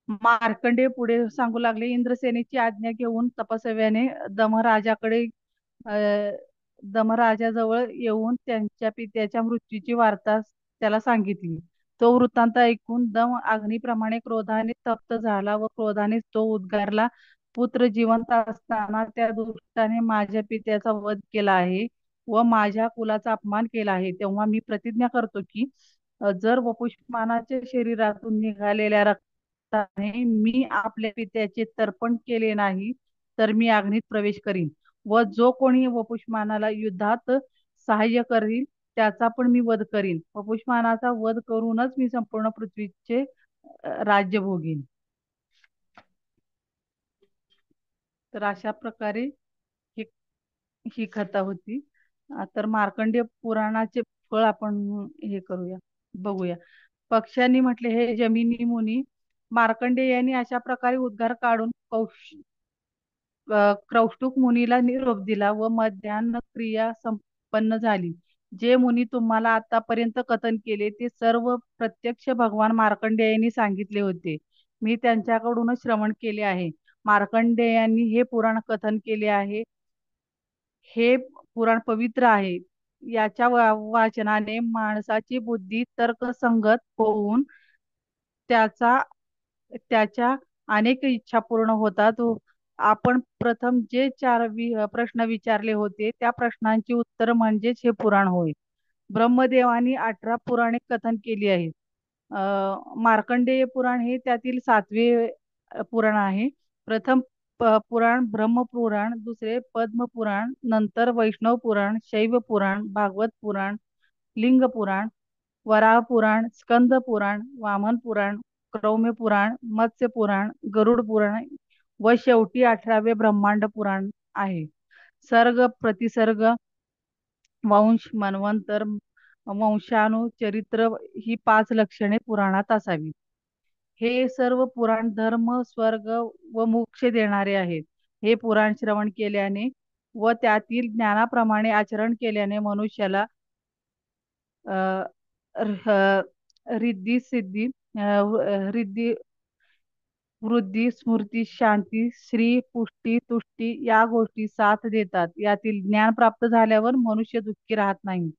मार्कंडेय पुढे सांगू लागले, इंद्रसेनेची आज्ञा घेऊन तपस्व्याने दमराजाजवळ येऊन त्यांच्या पित्याच्या मृत्यूची वार्ता त्याला सांगितली. तो वृत्तांत ऐकून दम अग्नीप्रमाणे क्रोधाने तप्त झाला व क्रोधानेच तो उद्गारला, पुत्र जिवंत असताना त्या दुष्टाने माझ्या पित्याचा वध केला आहे व माझ्या कुलाचा अपमान केला आहे. तेव्हा मी प्रतिज्ञा करतो की जर वपुष्मानाच्या शरीरातून निघालेल्या रक्ताने मी आपल्या पित्याचे तर्पण केले नाही, तर मी अग्नीत प्रवेश करीन व जो कोणी वपुष्मानाला युद्धात सहाय्य करील त्याचा पण मी वध करीन. वपुष्मानाचा वध करूनच मी संपूर्ण पृथ्वीचे राज्य भोगीन. तर अशा प्रकारे ही कथा होती. तर मार्कंडेय पुराणाचे फळ आपण हे करूया, बघूया. पक्ष्यांनी म्हटले, हे जमिनी मुनी, मार्कंडेय यांनी अशा प्रकारे उद्गार काढून क्रौष्टुक मुनीला निरोप दिला व मध्यान्ह क्रिया संपन्न झाली. जे मुनी तुम्हाला आतापर्यंत कथन केले ते सर्व प्रत्यक्ष भगवान मार्कंडेयांनी सांगितले होते. मी त्यांच्याकडूनच श्रवण केले आहे. मार्कंडेयांनी हे पुराण कथन केले आहे. हे पुराण पवित्र आहे. याच्या वाचनाने माणसाची बुद्धी तर्कसंगत होऊन त्याचा त्याच्या अनेक इच्छा पूर्ण होतात. आपण प्रथम जे प्रश्न विचारले होते त्या प्रश्नांची उत्तर म्हणजेच हे पुराण होय. ब्रह्मदेवानी 18 पुराणे कथन केली आहेत. मार्कंडेय पुराण हे त्यातील 7वे पुराण आहे. प्रथम पुराण ब्रह्मपुराण, दुसरे पद्म पुराण, नंतर वैष्णव पुराण, शैव पुराण, भागवत पुराण, लिंग पुराण, वराह पुराण, स्कंद पुराण, वामन पुराण, क्रौम्य पुराण, मत्स्य पुराण, गरुड पुराण व शेवटी 18वे ब्रह्मांड पुराण आहे. सर्ग, प्रतिसर्ग, वंश, मन्वंतर, वंशानुचरित्र ही 5 लक्षणे पुराणात असावी. हे सर्व पुराण धर्म, स्वर्ग व मोक्ष देणारे आहेत. हे पुराण श्रवण केल्याने व त्यातील ज्ञानाप्रमाणे आचरण केल्याने मनुष्याला अ, रिद्धी सिद्धी, रिद्धी, वृद्धी, स्मृती, शांती, श्री, पुष्टी, तुष्टी या गोष्टी साथ देतात. यातील ज्ञान प्राप्त झाल्यावर मनुष्य दुःखी राहत नाही.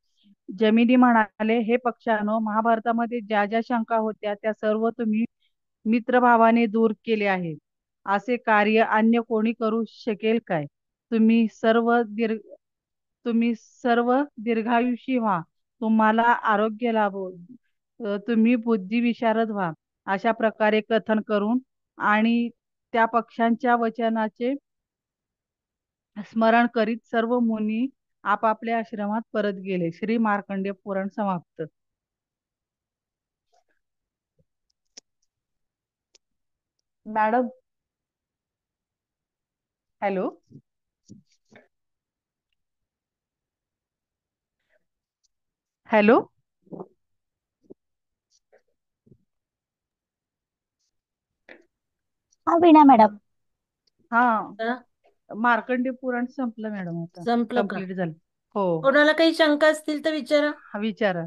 जमिनी म्हणाले, हे पक्षानो, महाभारतामध्ये ज्या ज्या शंका होत्या त्या सर्व तुम्ही मित्रभावाने दूर केले आहे. असे कार्य अन्य कोणी करू शकेल काय? तुम्ही सर्व दीर्घायुषी व्हा, तुम्हाला आरोग्य लाभो, तुम्ही बुद्धी विशारद व्हा. अशा प्रकारे कथन करून आणि त्या पक्षांच्या वचनाचे स्मरण करीत सर्व मुनी आपापल्या आश्रमात परत गेले. श्री मार्कंडेय पुराण समाप्त. Madam, hello. हॅलो. हा वीणा मॅडम. हा, हा, मार्कंडेय पुराण संपलं मॅडम, आता संपलं का? कंप्लीट झालं. हो, कोणाला काही शंका असतील तर विचारा. हा विचारा.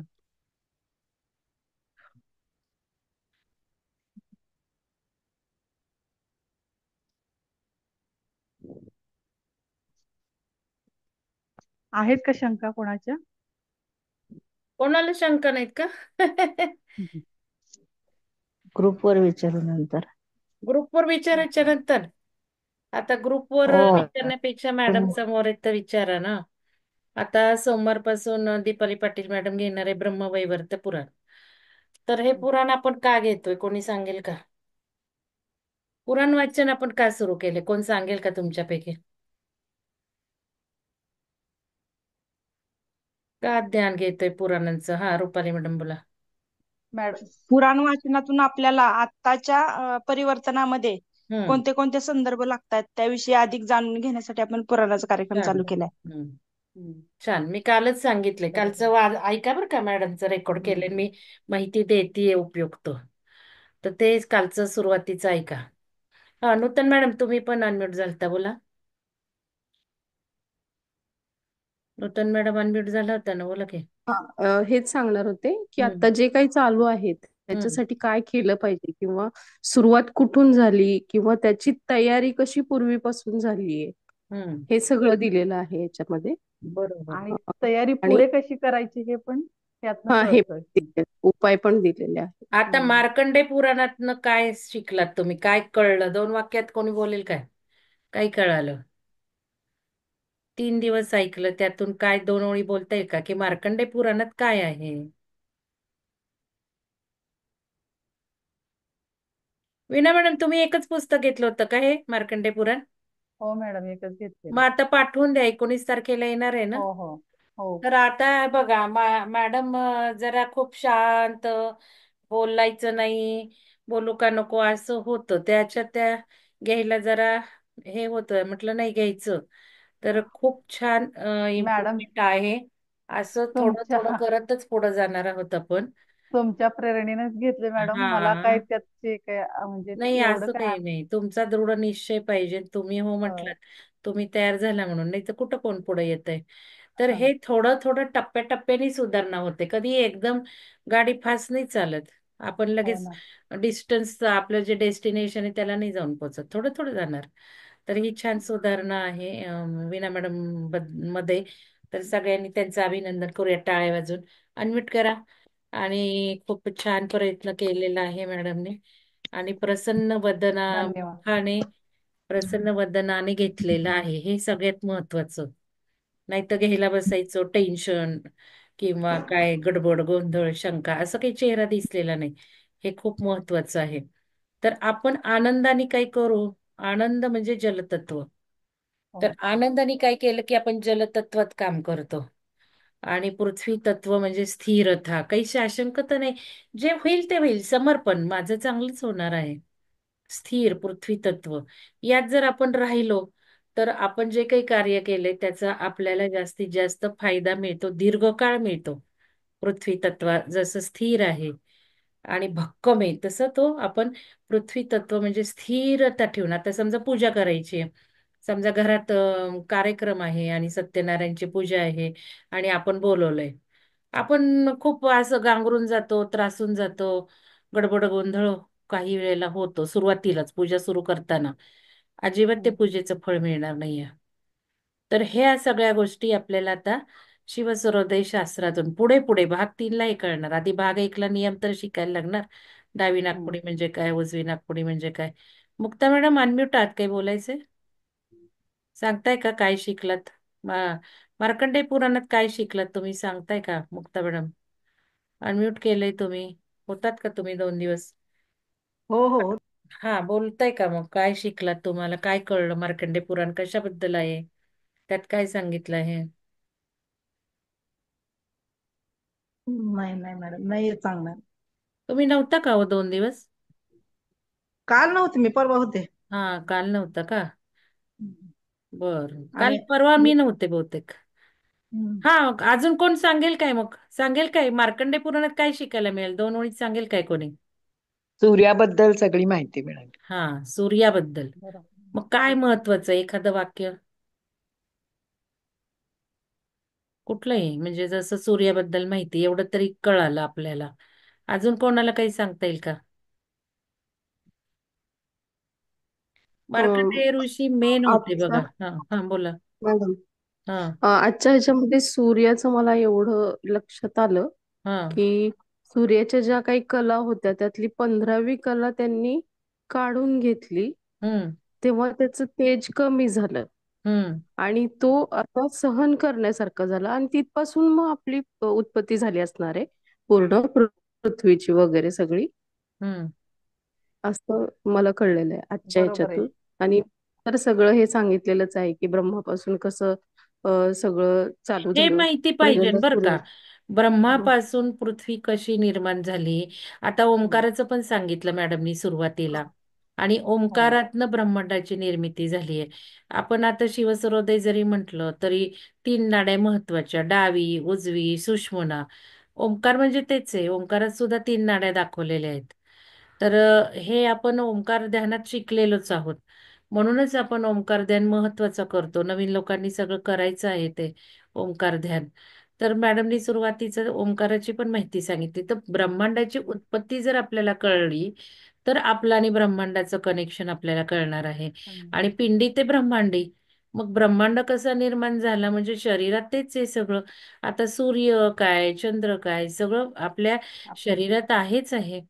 आहेत का शंका कोणाच्या? कोणाला शंका नाहीत का? ग्रुपवर विचारू नंतर. ग्रुपवर विचारायच्या नंतर. आता ग्रुपवर हो. विचारण्यापेक्षा मॅडम समोर येत तर विचारा ना. आता सोमवारपासून दीपाली पाटील मॅडम घेणार आहे ब्रह्मवैवर्त पुराण. तर हे पुराण आपण का घेतोय, कोणी सांगेल का? पुराण वाचन आपण का सुरू केले, कोण सांगेल का तुमच्यापैकी? का ध्यान घेतोय पुराणांचं? हा, रुपाली मॅडम बोला. मॅडम, पुराण वाचनातून आपल्याला आत्ताच्या परिवर्तनामध्ये हम्म. कोणते कोणते संदर्भ लागतात त्याविषयी अधिक जाणून घेण्यासाठी आपण पुराणाचा कार्यक्रम छान. चालू केलाय. छान. मी कालच सांगितले, कालचं ऐका बरं का, मॅडमचं रेकॉर्ड केले मी, माहिती देतीये उपयुक्त. तर ते कालचं सुरुवातीचं ऐका. हा, नूतन मॅडम तुम्ही पण अनम्यूट झालता, बोला. नूतन मॅडम अनम्यूट झाला होता ना, बोला की. हेच सांगणार होते की हम्म. आता जे काही चालू आहेत हम्म. त्याच्यासाठी काय केलं पाहिजे, किंवा सुरुवात कुठून झाली, किंवा त्याची तयारी कशी पूर्वीपासून झालीये, हम्म. हे सगळं दिलेलं आहे याच्यामध्ये. बरोबर. आणि तयारी आणि पुढे कशी करायची हे पण त्यातनं हा, हे कळतं. उपाय पण दिलेले आहेत. आता मार्कंडे पुराणातनं काय शिकलात तुम्ही, काय कळलं? 2 वाक्यात कोणी बोलेल काय? काय कळालं? 3 दिवस ऐकलं, त्यातून काय 2 ओळी बोलता येईल का, की मार्कंडे पुराणात काय आहे? वीणा मॅडम, तुम्ही एकच पुस्तक घेतलं होतं का हे मार्कंडे पुराण? हो मॅडम, एकच मग घेतलेलं. आता पाठवून द्या, 19 तारखेला येणार आहे ना. हो हो हो. तर आता बघा, मॅडम जरा खूप शांत, बोलायचं नाही, बोलू का नको असं होतं, त्याच्यात त्या घ्यायला जरा हे होतं, म्हटलं नाही घ्यायचं. तर खूप छान मॅडम, इम्प्रुव्हमेंट आहे. असं थोडं थोडं तुमच्या करतच पुढे जाणार आहोत आपण. तुमच्या प्रेरणेनेच घेतले मॅडम. मला काय हा, त्याचे काय म्हणजे नाही एवढं असं काय. काही नाही, तुमचा दृढ निश्चय पाहिजे. तुम्ही हो म्हटलात, तुम्ही तयार झाला म्हणून, नाही तर कुठं कोण पुढे येतंय. तर हा, हे थोडं थोडं टप्प्याटप्प्याने सुधारणा होते, कधी एकदम गाडी फास्ट नाही चालत. आपण हो लगेच ना. डिस्टन्स, आपलं जे डेस्टिनेशन आहे त्याला नाही जाऊन पोहोचत, थोडं थोडं जाणार. तर ही छान सुधारणा आहे वीणा मॅडम मध्ये. तर सगळ्यांनी त्यांचं अभिनंदन करूया, टाळ्या वाजून. अनम्यूट करा आणि खूप छान प्रयत्न केलेला आहे मॅडमने. आणि धन्यवाद. प्रसन्न वदनाने घेतलेलं आहे, हे सगळ्यात महत्वाचं. नाही तर घ्यायला बसायचो टेन्शन किंवा काय गडबड गोंधळ शंका असं काही चेहरा दिसलेला नाही. हे खूप महत्वाचं आहे. तर आपण आनंदाने काय करू? आनंद म्हणजे जलतत्व. तर हो. आनंदाने काय केलं की आपण जलतत्वात काम करतो. आणि पृथ्वी तत्व म्हणजे स्थिरता, काही शाशंक तर नाही. जे होईल ते होईल, समर्पण माझं चांगलंच होणार आहे. स्थिर पृथ्वी तत्व यात जर आपण राहिलो, तर आपण जे काही कार्य केले त्याचा आपल्याला जास्तीत जास्त फायदा मिळतो, दीर्घकाळ मिळतो. पृथ्वी तत्व जसं स्थिर आहे आणि भक्कम आहे, तसं तो आपण पृथ्वी तत्व म्हणजे स्थिरता ठेवून. आता समजा पूजा करायची आहे, समजा घरात कार्यक्रम आहे आणि सत्यनारायणची पूजा आहे आणि आपण बोलवलंय. आपण खूप असं गांगरून जातो, त्रासून जातो, गडबड गोंधळ काही वेळेला होतो सुरुवातीलाच पूजा सुरू करताना. अजिबात ते हं. पूजेचं फळ मिळणार नाहीये. तर ह्या सगळ्या गोष्टी आपल्याला आता शिवसुरोदय शास्त्रातून पुढे पुढे भाग 3ला हे कळणार. आधी भाग 1ला नियम तर शिकायला लागणार. डावी हं. नागपुडी म्हणजे काय, उजवी नागपुडी म्हणजे काय. मुक्ता मॅडम अनम्यूट आहात, काही बोलायचंय? सांगताय का काय शिकलात? मार्कंडेय पुराणात काय शिकलात तुम्ही, सांगताय का मुक्ता मॅडम? अनम्यूट केलंय तुम्ही. होतात का तुम्ही 2 दिवस? हो हो हो. हा, बोलताय का? मग काय शिकलात, तुम्हाला काय कळलं? मार्कंडेय पुराण कशाबद्दल आहे? त्यात काय सांगितलं आहे? नाही नाही मॅडम, नाही सांगणार. तुम्ही नव्हता का हो 2 दिवस? काल नव्हते, मी परवा होते. हा, काल नव्हता का? हम्म. बर, काल आणि परवा मी मी नव्हते बहुतेक. हम्म. हा, अजून कोण सांगेल काय? मग सांगेल काय मार्कंडेय पुराणात काय शिकायला मिळेल? 2 ओळीत सांगेल काय कोणी? सूर्याबद्दल सगळी माहिती मिळाली. हा, सूर्याबद्दल. मग काय बरोबर. महत्वाचं एखादं वाक्य कुठलंही, म्हणजे जसं सूर्याबद्दल माहिती एवढं तरी कळालं आपल्याला. अजून कोणाला काही सांगता येईल का? अं, मार्कंडेय ऋषी मेन होते आजच्या बघा. हा हा, बोला. मॅडम हा आजच्या ह्याच्यामध्ये सूर्याचं मला एवढं लक्षात आलं हा. की सूर्याच्या ज्या काही कला होत्या त्यातली 15वी कला त्यांनी काढून घेतली. हम्म तेव्हा त्याचं तेज कमी झालं हम्म आणि तो आता सहन करण्यासारखा झाला आणि तिथपासून मग आपली उत्पत्ती झाली असणार आहे पूर्ण पृथ्वीची वगैरे सगळी, हम्म. असं मला कळलेलं आहे आजच्या बरोबर आहे. ह्याच्यातून. आणि तर सगळं हे सांगितलेलंच आहे की ब्रह्मापासून कसं सगळं चालू हे झालं. माहिती पाहिजे पहिल्यांदा बर का. सूर्य. हं, ब्रह्मापासून पृथ्वी कशी निर्माण झाली. आता हं. ओंकाराचं पण सांगितलं मॅडमनी सुरुवातीला. आणि हो. ओंकारातनं ब्रह्मांडाची निर्मिती झाली आहे. आपण आता शिवसुरोदय जरी म्हटलं तरी 3 नाड्या महत्वाच्या, डावी उजवी सुषुम्ना. ओंकार म्हणजे तेच आहे, ओंकारात सुद्धा 3 नाड्या दाखवलेल्या आहेत. तर हे आपण ओंकार ध्यानात शिकलेलोच आहोत. म्हणूनच आपण ओंकार ध्यान महत्वाचं करतो. नवीन लोकांनी सगळं करायचं आहे ते ओंकार ध्यान. तर मॅडमनी सुरुवातीचं ओंकाराची पण माहिती सांगितली. तर ब्रह्मांडाची उत्पत्ती जर आपल्याला कळली, तर आपलं आणि ब्रह्मांडाचं कनेक्शन आपल्याला कळणार आहे. हं. आणि पिंडी ते ब्रह्मांडी. मग ब्रह्मांड कसा निर्माण झाला, म्हणजे शरीरात तेच आहे सगळं. आता सूर्य काय, चंद्र काय, सगळं आपल्या आपल्या शरीरात आहेच आहे.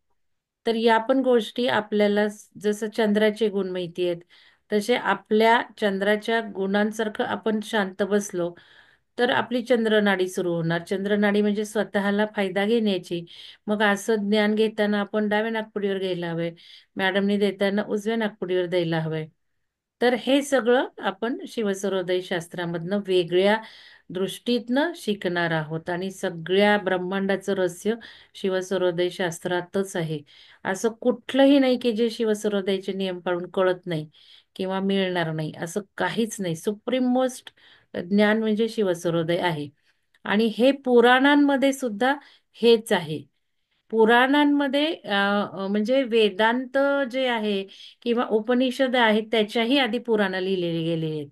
तर या पण गोष्टी आपल्याला जसं चंद्राचे गुण माहिती आहेत, तसे आपल्या चंद्राच्या गुणांसारखं आपण शांत बसलो, तर आपली चंद्रनाडी सुरू होणार. चंद्रनाडी म्हणजे स्वतःला फायदा घेण्याची. मग असं ज्ञान घेताना आपण डाव्या नागपुडीवर घ्यायला हवंय, मॅडमनी देताना उजव्या नागपुडीवर द्यायला हवंय. तर हे सगळं आपण शिवसुरोदय शास्त्रामधनं वेगळ्या दृष्टीतनं शिकणार आहोत. आणि सगळ्या ब्रह्मांडाचं रहस्य शिवसुरोदय शास्त्रातच आहे. असं कुठलंही नाही की जे शिवसुरोदयाचे नियम पाळून कळत नाही किंवा मिळणार नाही, असं काहीच नाही. सुप्रीम मोस्ट ज्ञान म्हणजे शिवसुरोदय आहे. आणि हे पुराणांमध्ये सुद्धा हेच आहे. पुराणांमध्ये म्हणजे वेदांत जे आहे किंवा उपनिषद आहेत, त्याच्याही आधी पुराणं लिहिलेली गेलेली आहेत.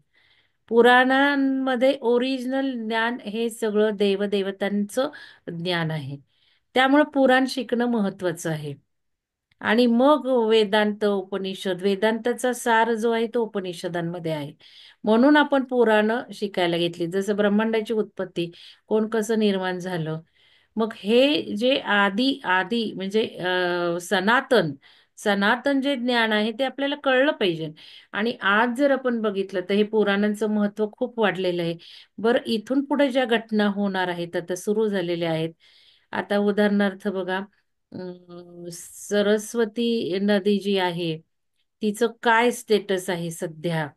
पुराणांमध्ये ओरिजिनल ज्ञान हे सगळं देवदेवतांचं ज्ञान आहे. त्यामुळे पुराण शिकणं महत्वाचं आहे. आणि मग वेदांत उपनिषद, वेदांताचा सार जो आहे तो उपनिषदांमध्ये आहे. म्हणून आपण पुराण शिकायला घेतली. जसं ब्रह्मांडाची उत्पत्ती, कोण कसं निर्माण झालं, मग हे जे आधी आधी म्हणजे सनातन सनातन जे ज्ञान आहे ते आपल्याला कळलं पाहिजे. आणि आज जर आपण बघितलं तर हे पुराणांचं महत्व खूप वाढलेलं आहे. बरं, इथून पुढे ज्या घटना होणार आहेत आता सुरू झालेल्या आहेत. आता उदाहरणार्थ बघा, सरस्वती नदी जी आहे तिचं काय स्टेटस आहे सध्या,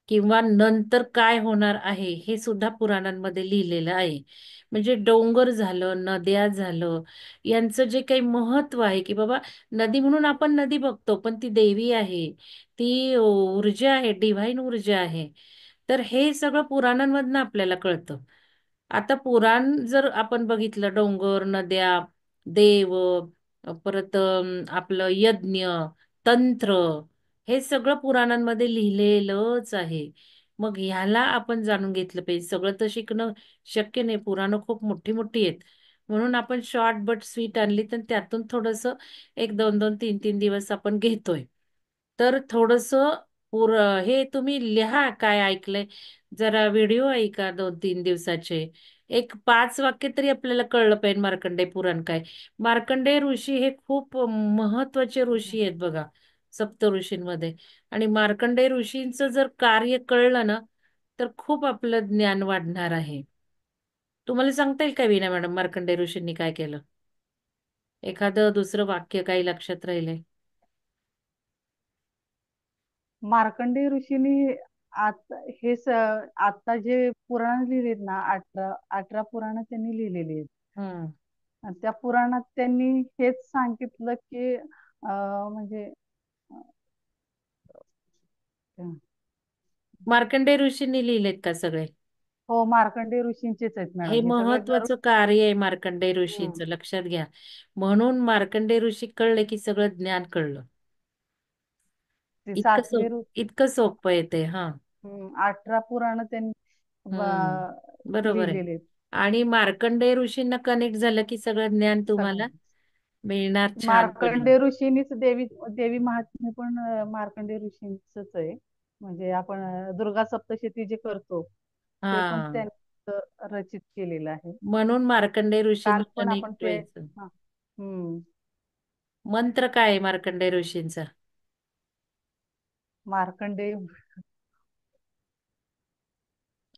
किंवा नंतर काय होणार आहे हे सुद्धा पुराणांमध्ये लिहिलेलं आहे. म्हणजे डोंगर झालं, नद्या झालं, यांचं जे काही महत्व आहे की बाबा, नदी म्हणून आपण नदी बघतो पण ती देवी आहे, ती ऊर्जा आहे, डिव्हाइन ऊर्जा आहे. तर हे सगळं पुराणांमधनं आपल्याला कळतं. आता पुराण जर आपण बघितलं, डोंगर, नद्या, देव, परत आपलं यज्ञ, तंत्र, हे सगळं पुराणांमध्ये लिहिलेलंच आहे. मग ह्याला आपण जाणून घेतलं पाहिजे. सगळं तर शिकणं शक्य नाही, पुराणं खूप मोठी मोठी आहेत. म्हणून आपण शॉर्ट बट स्वीट आणली, तर त्यातून थोडस एक 2-2, 3-3 दिवस आपण घेतोय. तर थोडस पुर हे तुम्ही लिहा काय ऐकलंय, जरा व्हिडिओ ऐका 2-3 दिवसाचे. एक 5 वाक्य तरी आपल्याला कळलं पाहिजे मार्कंडेय पुराण काय. मार्कंडेय ऋषी हे खूप महत्वाचे ऋषी आहेत बघा, सप्त ऋषींमध्ये. आणि मार्कंडेय ऋषींचं जर कार्य कळलं ना, तर खूप आपलं ज्ञान वाढणार आहे. तुम्हाला सांगता येईल का विना मॅडम, मार्कंडेय ऋषींनी काय केलं? एखादं दुसरं वाक्य काही लक्षात राहिले? मार्कंडेय ऋषींनी आता जे पुराण लिहिलेत ना, 18 पुराण त्यांनी लिहिलेली आहेत. हम्म. आणि त्या पुराणात त्यांनी हेच सांगितलं की म्हणजे अं, मार्कंडेय ऋषींनी लिहिलेत का सगळे? हो, मार्कंडेय ऋषींचेच आहेत हे मॅडम हे सगळे महत्वाचं कार्य आहे मार्कंडेय ऋषींचं, लक्षात घ्या. म्हणून मार्कंडेय ऋषी कळले की सगळं ज्ञान कळलं. ते इतकं 7वे इतकं सोपं येते. हा. 18 पुराण त्यांनी बरोबर आहे. लिहिलेले आहेत. आणि मार्कंडेय ऋषींना कनेक्ट झालं की सगळं ज्ञान तुम्हाला सगळं मिळणार छानपैकी. मार्कंडेय ऋषींनीच देवी देवी महात्म्य पण मार्कंडेय ऋषींचंच आहे. म्हणजे आपण दुर्गा सप्तशती जे करतो ते पण हा, त्यांनी रचित केलेलं आहे. म्हणून मार्कंडेय काल ऋषींना पण आपण कनेक्ट ते व्हायचं. हम्म मंत्र काय आहे मार्कंडेय ऋषींचा? मार्कंडेय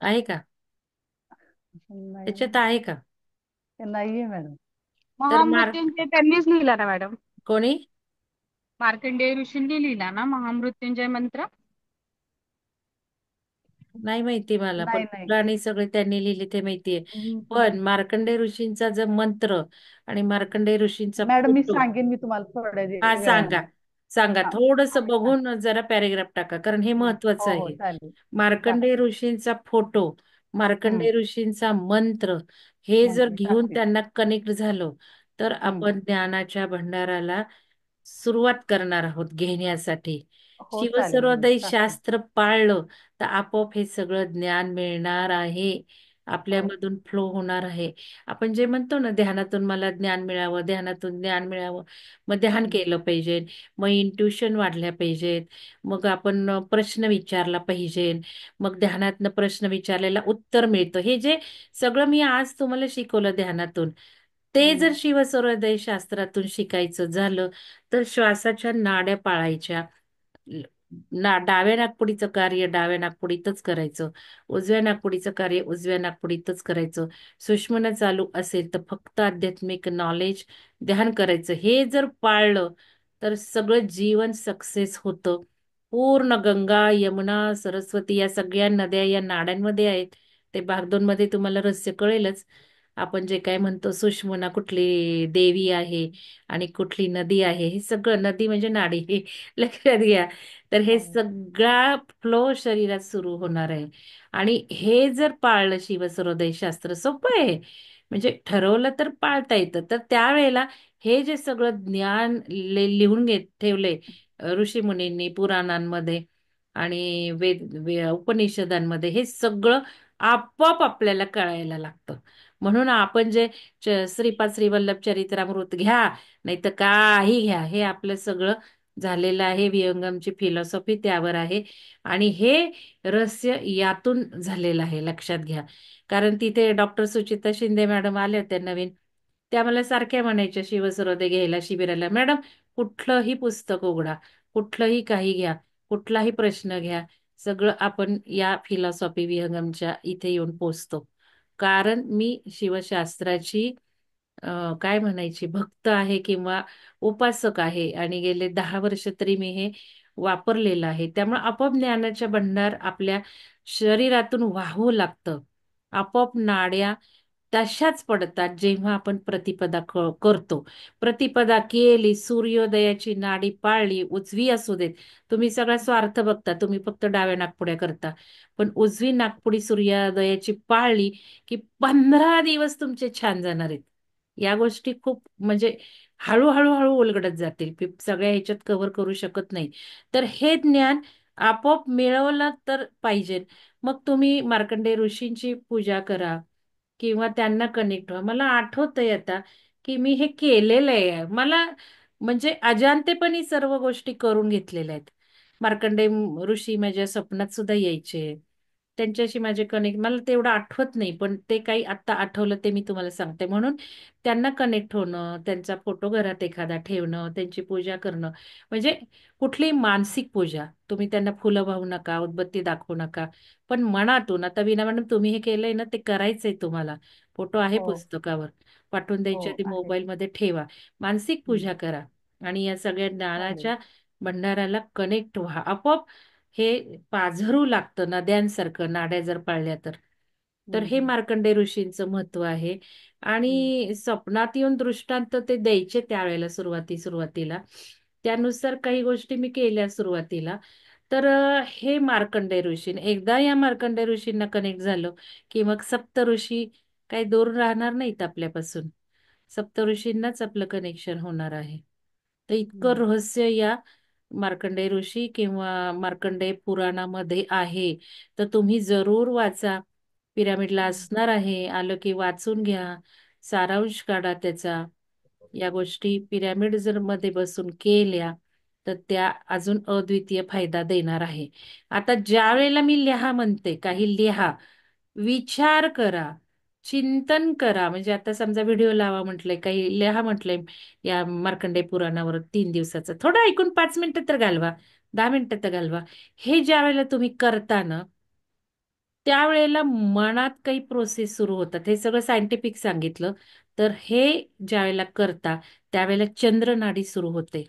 आहे का? त्याच्यात नाही आहे का? नाहीये मॅडम. तर मार्क महामृत्युंजय त्यांनीच लिहिला ना मॅडम? कोणी? मार्कंडेय ऋषींनी लिहिला ना महामृत्युंजय मंत्र? नाही माहिती मला, पण नाही नाही पुराणे सगळे त्यांनी लिहिले ते माहितीये. पण मार्कंडेय ऋषींचा जो मंत्र आणि मार्कंडेय ऋषींचा मॅडम मी फोटो. सांगेन मी तुम्हाला थोड्या हा, वेळाने. सांगा. सांगा, हा थोडस हा. बघून जरा पॅरेग्राफ टाका, कारण हे महत्वाचं हो हो आहे. चालेल. मार्कंडेय टाकते. ऋषींचा फोटो, हम्म मार्कंडेय ऋषींचा मंत्र, हे जर मंत्र घेऊन टाकते. त्यांना कनेक्ट झालो, तर हम्म आपण ज्ञानाच्या भंडाराला सुरुवात करणार आहोत घेण्यासाठी. हो चालेल मॅडम शिवसर्वोदय टाकते. शास्त्र पाळलं तर आपोआप हे सगळं ज्ञान मिळणार आहे, हो आपल्यामधून फ्लो होणार आहे. आपण जे म्हणतो ना, ध्यानातून मला ज्ञान मिळावं, ध्यानातून ज्ञान मिळावं. मग ध्यान हम्म केलं पाहिजे, मग इंट्युशन वाढल्या पाहिजेत, मग आपण प्रश्न विचारला पाहिजे, मग ध्यानातनं प्रश्न विचारलेला उत्तर मिळतं. हे जे सगळं मी आज तुम्हाला शिकवलं ध्यानातून, ते जर हम्म शिवसर्वोदय शास्त्रातून शिकायचं झालं, तर श्वासाच्या नाड्या पाळायच्या. डाव्या नाकपुडीचं कार्य डाव्या नाकपुडीतच करायचं, उजव्या नाकपुडीचं कार्य उजव्या नाकपुडीतच करायचं. सुषुम्ना चालू असेल तर फक्त आध्यात्मिक नॉलेज, ध्यान करायचं. हे जर पाळलं तर सगळं जीवन सक्सेस होतं. पूर्ण गंगा, यमुना, सरस्वती या सगळ्या नद्या या नाड्यांमध्ये आहेत. ते भाग 2 मध्ये तुम्हाला रहस्य कळेलच. आपण जे काय म्हणतो सुषुम्ना कुठली देवी आहे आणि कुठली नदी आहे, हे सगळं, नदी म्हणजे नाडी, हे लक्षात घ्या. तर हे हो सगळा फ्लो शरीरात सुरू होणार आहे. आणि हे जर पाळलं शिवसर्वोदय शास्त्र, सोपं आहे. म्हणजे ठरवलं तर पाळता येतं. तर त्यावेळेला हे जे सगळं ज्ञान लिहून ठेवलंय ऋषीमुनींनी पुराणांमध्ये आणि उपनिषदांमध्ये, हे सगळं आपोआप आपल्याला कळायला लागतं. म्हणून आपण जे श्रीपाद श्रीवल्लभ चरित्रामृत घ्या, नाही तर काही घ्या, हे आपलं सगळं झालेलं आहे. विहंगमची फिलॉसॉफी त्यावर आहे. आणि हे रहस्य यातून झालेलं आहे, लक्षात घ्या. कारण तिथे डॉक्टर सुचिता शिंदे मॅडम आल्या होत्या नवीन, त्या मला सारख्या म्हणायच्या शिवसरोदय घ्यायला शिबिराला, मॅडम कुठलंही पुस्तक उघडा, कुठलंही काही घ्या, कुठलाही प्रश्न घ्या, सगळं आपण या फिलॉसॉफी विहंगमच्या इथे येऊन पोचतो. कारण मी शिवशास्त्राची काय म्हणायची भक्त आहे किंवा उपासक आहे आणि गेले 10 वर्ष तरी मी हे वापरलेलं आहे. त्यामुळे आपोआप ज्ञानाच्या भंडार आपल्या शरीरातून वाहू लागतं. आपोआप नाड्या तशाच पडतात जेव्हा आपण प्रतिपदा करतो. प्रतिपदा केली, सूर्योदयाची नाडी पाळली, उजवी असू देत. तुम्ही सगळा स्वार्थ बघता, तुम्ही फक्त डाव्या नाकपुड्या करता. पण उजवी नाकपुडी सूर्योदयाची पाळली की 15 दिवस तुमचे छान जाणार आहेत. या गोष्टी खूप म्हणजे हळूहळू हळू उलगडत जातील. सगळ्या ह्याच्यात कव्हर करू शकत नाही. तर हे ज्ञान आपोआप मिळवलं तर पाहिजे. मग तुम्ही मार्कंडेय ऋषींची पूजा करा किंवा त्यांना कनेक्ट व्हा. मला आठवतंय आता की मी हे केलेलं आहे. मला म्हणजे अजाणतेपणी सर्व गोष्टी करून घेतलेल्या आहेत. मार्कंडेय ऋषी माझ्या स्वप्नात सुद्धा यायचे. त्यांच्याशी माझे कनेक्ट मला तेवढं आठवत नाही, पण ते काही आत्ता आठवलं ते मी तुम्हाला सांगते. म्हणून त्यांना कनेक्ट होणं, त्यांचा फोटो घरात एखादा ठेवणं, त्यांची पूजा करणं, म्हणजे कुठलीही मानसिक पूजा. तुम्ही त्यांना फुलं वाहू नका, उदबत्ती दाखवू नका, पण मनातून. आता विना मॅडम तुम्ही हे केलंय ना, ते करायचंय तुम्हाला. फोटो आहे हो पुस्तकावर, पाठवून हो द्यायच्या आधी आहे. मोबाईलमध्ये ठेवा. मानसिक हम्म, पूजा करा आणि या सगळ्या चालेल. ज्ञानाच्या भंडाराला कनेक्ट व्हा. आपोआप हे पाझरू लागतं नद्यांसारखं, नाड्या जर पाळल्या तर. तर हे हम्म, मार्कंडेय ऋषींचं महत्व आहे. हम्म, आणि स्वप्नात येऊन दृष्टांत ते द्यायचे त्यावेळेला सुरुवातीला. त्यानुसार काही गोष्टी मी केल्या सुरुवातीला. तर हे मार्कंडेय ऋषी, एकदा या मार्कंडेय ऋषींना कनेक्ट झालं की मग सप्त ऋषी काही दूर राहणार नाहीत आपल्यापासून. सप्तऋषींनाच आपलं कनेक्शन होणार आहे. तर इतकं हम्म, रहस्य या मार्कंडेय ऋषी किंवा मार्कंडेय पुराणामध्ये आहे. तर तुम्ही जरूर वाचा. पिरामिडला हम्म, असणार आहे, आलं की वाचून घ्या, सारांश काढा त्याचा. या गोष्टी पिरामिड जर मध्ये बसून केल्या तर त्या अजून अद्वितीय फायदा देणार आहे. आता ज्या वेळेला मी लिहा म्हणते, काही लिहा, विचार करा, चिंतन करा. म्हणजे आता समजा व्हिडिओ लावा म्हटलंय, काही लिहा म्हटलंय या मार्कंडेय पुराणावर 3 दिवसाचं, थोडं ऐकून 5 मिनिटं तर घालवा, 10 मिनिटं तर घालवा. हे ज्या वेळेला तुम्ही करता ना, त्यावेळेला मनात काही प्रोसेस सुरू होतात. हे सगळं सायंटिफिक सांगितलं. तर हे ज्यावेळेला करता त्यावेळेला चंद्रनाडी सुरू होते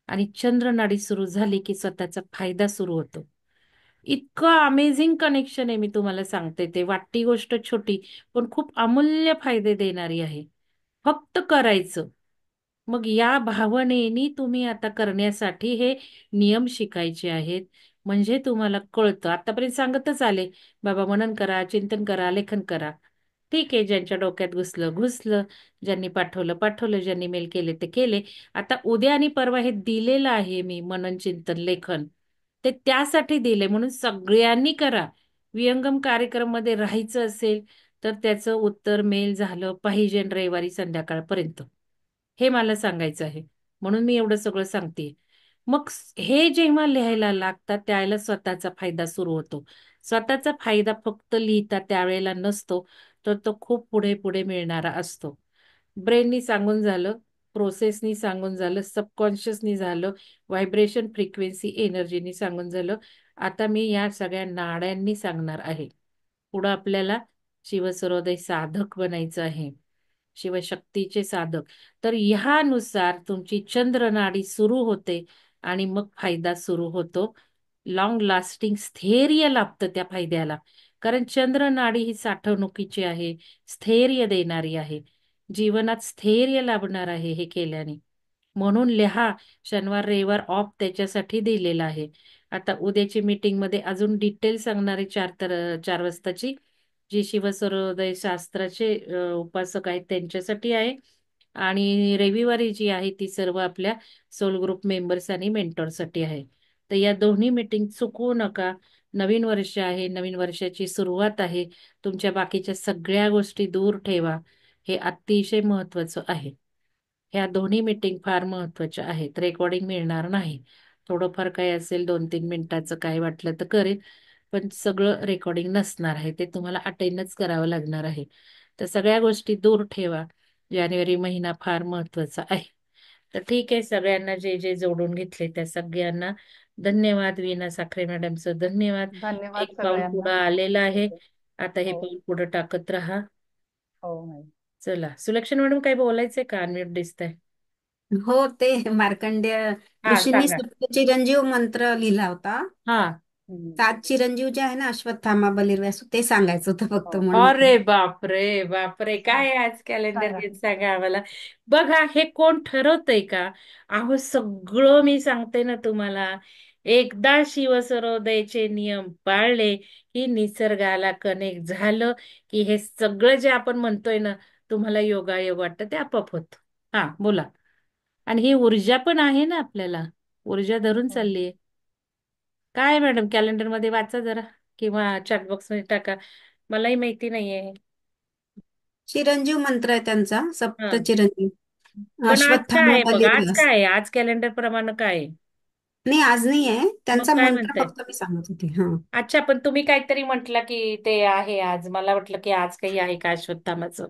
आणि चंद्रनाडी सुरू झाली की स्वतःचा फायदा सुरू होतो. इतकं अमेझिंग कनेक्शन आहे, मी तुम्हाला सांगते. ते वाटती गोष्ट छोटी, पण खूप अमूल्य फायदे देणारी आहे. फक्त करायचं. मग या भावनेनी तुम्ही आता करण्यासाठी हे नियम शिकायचे आहेत. म्हणजे तुम्हाला कळतं. आतापर्यंत सांगतच आले, बाबा मनन करा, चिंतन करा, लेखन करा. ठीक आहे, ज्यांच्या डोक्यात घुसलं घुसलं, ज्यांनी पाठवलं पाठवलं, ज्यांनी मेल केले ते केले. आता उद्या आणि परवा हे दिलेलं आहे मी, मनन चिंतन लेखन. ते त्यासाठी दिले म्हणून सगळ्यांनी करा. विहंगम कार्यक्रम मध्ये राहायचं असेल तर त्याचं उत्तर मेल झालं पाहिजे रविवारी संध्याकाळपर्यंत. हे मला सांगायचं आहे. म्हणून मी एवढं सगळं सांगते. मग हे जेव्हा लिहायला लागतात त्यावेळेला स्वतःचा फायदा सुरू होतो. स्वतःचा फायदा फक्त लिहिता त्यावेळेला नसतो, तर तो खूप पुढे पुढे मिळणारा असतो. ब्रेननी सांगून झालं, प्रोसेसनी सांगून झालं, सबकॉन्शियसनी झालं, व्हायब्रेशन फ्रिक्वेन्सी एनर्जीनी सांगून झालं. आता मी या सगळ्या नाड्यांनी सांगणार आहे. पुढं आपल्याला शिवसरोदय साधक बनायचं आहे, शिवशक्तीचे साधक. तर ह्यानुसार तुमची चंद्रनाडी सुरू होते आणि मग फायदा सुरू होतो. लॉंग लास्टिंग स्थैर्य लाभतं त्या फायद्याला. कारण चंद्रनाडी ही साठवणुकीची आहे, स्थैर्य देणारी आहे. जीवनात स्थैर्य लाभणार आहे हे केल्याने. म्हणून लिहा, शनिवार रविवार ऑफ त्याच्यासाठी दिलेला आहे. आता उद्याची मीटिंग मध्ये अजून डिटेल सांगणारे 4 वाजताची, जी शिवसरोदय शास्त्राचे उपासक आहेत त्यांच्यासाठी आहे. आणि रविवारी जी आहे ती सर्व आपल्या सोल ग्रुप मेंबर्स आणि मेंटॉरसाठी आहे. तर या दोन्ही मीटिंग चुकवू नका. नवीन वर्ष आहे, नवीन वर्षाची सुरुवात आहे. तुमच्या बाकीच्या सगळ्या गोष्टी दूर ठेवा. हे अतिशय महत्वाचं आहे. ह्या दोन्ही मीटिंग फार महत्वाच्या आहेत. रेकॉर्डिंग मिळणार नाही. थोडंफार काय असेल 2-3 मिनिटाचं काय वाटलं तर करेल, पण सगळं रेकॉर्डिंग नसणार आहे. ते तुम्हाला अटेंडच करावं लागणार आहे. तर सगळ्या गोष्टी दूर ठेवा. जानेवारी महिना फार महत्वाचा आहे. तर ठीक आहे, सगळ्यांना जे जे जोडून घेतले त्या सगळ्यांना धन्यवाद. वीणा साखरे मॅडमचं धन्यवाद. धन्यवाद एक पाऊल सगळ्यांना. पुढं आलेलं आहे. आता हे हो पाऊल पुढे टाकत राहा. हो मॅडम. चला, सुलक्षणा मॅडम काही बोलायचंय का? अनम्यूट दिसतंय. हो, ते मार्कंडेय हा, ऋषींनी सांगा. सप्तचिरंजीव मंत्र लिहिला होता. हा. हम्म. 7 चिरंजीव जे आहे ना, अश्वत्थामा बलिर्व्यासू, ते सांगायचं होतं फक्त, हो म्हणून. अरे बापरे, बापरे, हा, काय आहे आज कॅलेंडर सांगा. दिन सांगा आम्हाला. बघा, हे कोण ठरवतंय का? अहो, सगळं मी सांगते ना तुम्हाला. एकदा शिवसरोदयचे नियम पाळले की निसर्गाला कनेक्ट झालं की हे सगळं जे आपण म्हणतोय ना, तुम्हाला योगायोग वाटतं ते आपोआप होत. हा, बोला. आणि ही ऊर्जा पण आहे ना आपल्याला, ऊर्जा धरून हो. चालली आहे. काय मॅडम, कॅलेंडर मध्ये वाचा जरा किंवा चॅटबॉक्स मध्ये टाका. मलाही माहिती नाहीये. चिरंजीव मंत्र आहे त्यांचा, हा, सप्तचिरंजीव. पण आज काय अश्वत्थामा आहे बघा, आज बलिर्व्यास. काय आहे, आज कॅलेंडर प्रमाणे काय आहे? नाही, आज नाही आहे मग त्यांचा काय मंत्र, म्हणताय? फक्त मी सांगत होते. हा. अच्छा, पण तुम्ही काहीतरी म्हटलं की ते आहे आज. मला वाटलं की आज काही आहे का अश्वत्थामाचं.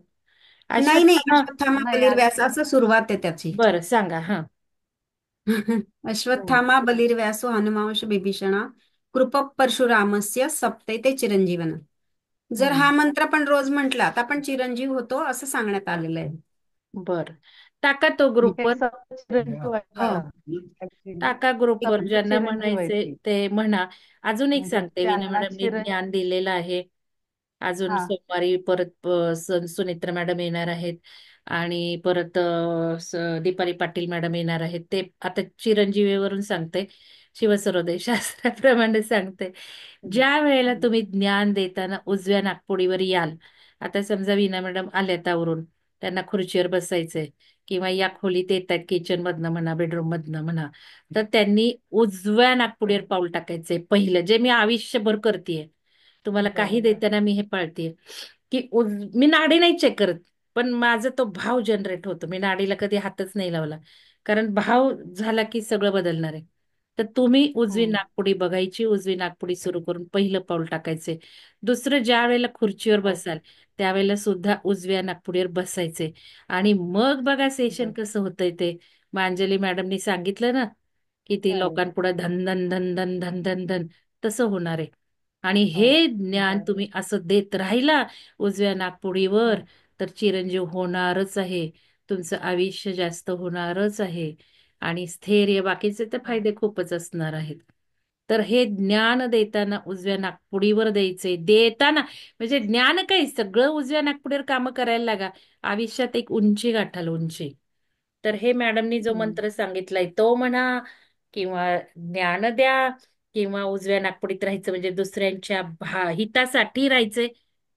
नाही नाही, अश्वत्थामा. अश्वत्थामा नाही आज. बलिर्व्यास असं सुरुवात आहे त्याची. बरं, सांगा. हा. हम्म. अश्वत्थामा बलिर्व्यासो हनुमांश बिभीषणा कृप परशुरामस्य सप्तैते चिरंजीवन. जर हम्म. हा मंत्र पण रोज म्हटला तर आपण चिरंजीव होतो, असं सांगण्यात आलेलं आहे. बरं, टाका तो हे ग्रुपवर. सप्तचिरंजीव आहेत हो. मॅडम. ऍक्च्युली टाका ग्रुपवर, ज्यांना सप्तचिरंजीव आहेत म्हणायचे ती. ते म्हणा. अजून एक म्हणजे सांगते, वीणा त्यांना मॅडमनी ज्ञान दिलेलं आहे. अजून हा सोमवारी परत सुनित्रा मॅडम येणार आहेत. आणि परत दीपाली पाटील मॅडम येणार आहेत. ते आता चिरंजीवीवरून सांगते, शिवसरोदय शास्त्राप्रमाणे सांगते. हम्म. ज्या वेळेला तुम्ही ज्ञान देताना उजव्या नागपुडीवर याल, आता समजा वीणा मॅडम आल्यात आवरून, त्यांना खुर्चीवर बसायचंय किंवा या खोलीत येत आहेत, किचन मधनं म्हणा, बेडरूम मधनं म्हणा, तर त्यांनी उजव्या नागपुडीवर पाऊल टाकायचंय पहिलं, जे मी आयुष्यभर करतेय. तुम्हाला काही बरोबर. देताना मी हे पाळतेय की मी नाडी नाही चेक करत, पण माझा तो भाव जनरेट होतो. मी नाडीला कधी हातच नाही लावला, कारण भाव झाला की सगळं बदलणार आहे. तर तुम्ही उजवी हम्म. नागपुडी बघायची, उजवी नागपुडी सुरू करून पहिलं पाऊल टाकायचे. दुसरं, ज्या वेळेला खुर्चीवर हो. बसाल त्यावेळेला सुद्धा उजव्या नागपुडीवर बसायचे. आणि मग बघा सेशन बर. कसं होतंय ते. मग अंजली मॅडमनी सांगितलं ना, की ती चालेल. लोकांपुढे धन धन धन धन धन धन धन तसं होणार आहे. आणि हो. हे ज्ञान बर. तुम्ही असं देत राहिला उजव्या नागपुडीवर, हो. तर चिरंजीव होणारच आहे. तुमचं आयुष्य जास्त होणारच आहे. आणि स्थैर्य, बाकीचे तर हो. फायदे खूपच असणार आहेत. तर हे ज्ञान देताना उजव्या नागपुडीवर द्यायचे. देताना म्हणजे ज्ञान काय, सगळं उजव्या नागपुडीवर कामं करायला लागा. आयुष्यात एक उंची गाठाल, उंची. तर हे मॅडमनी जो हम्म. मंत्र सांगितलाय तो म्हणा, किंवा ज्ञान द्या, किंवा उजव्या नागपुडीत राहायचं म्हणजे दुसऱ्यांच्या हितासाठी राहायचंय.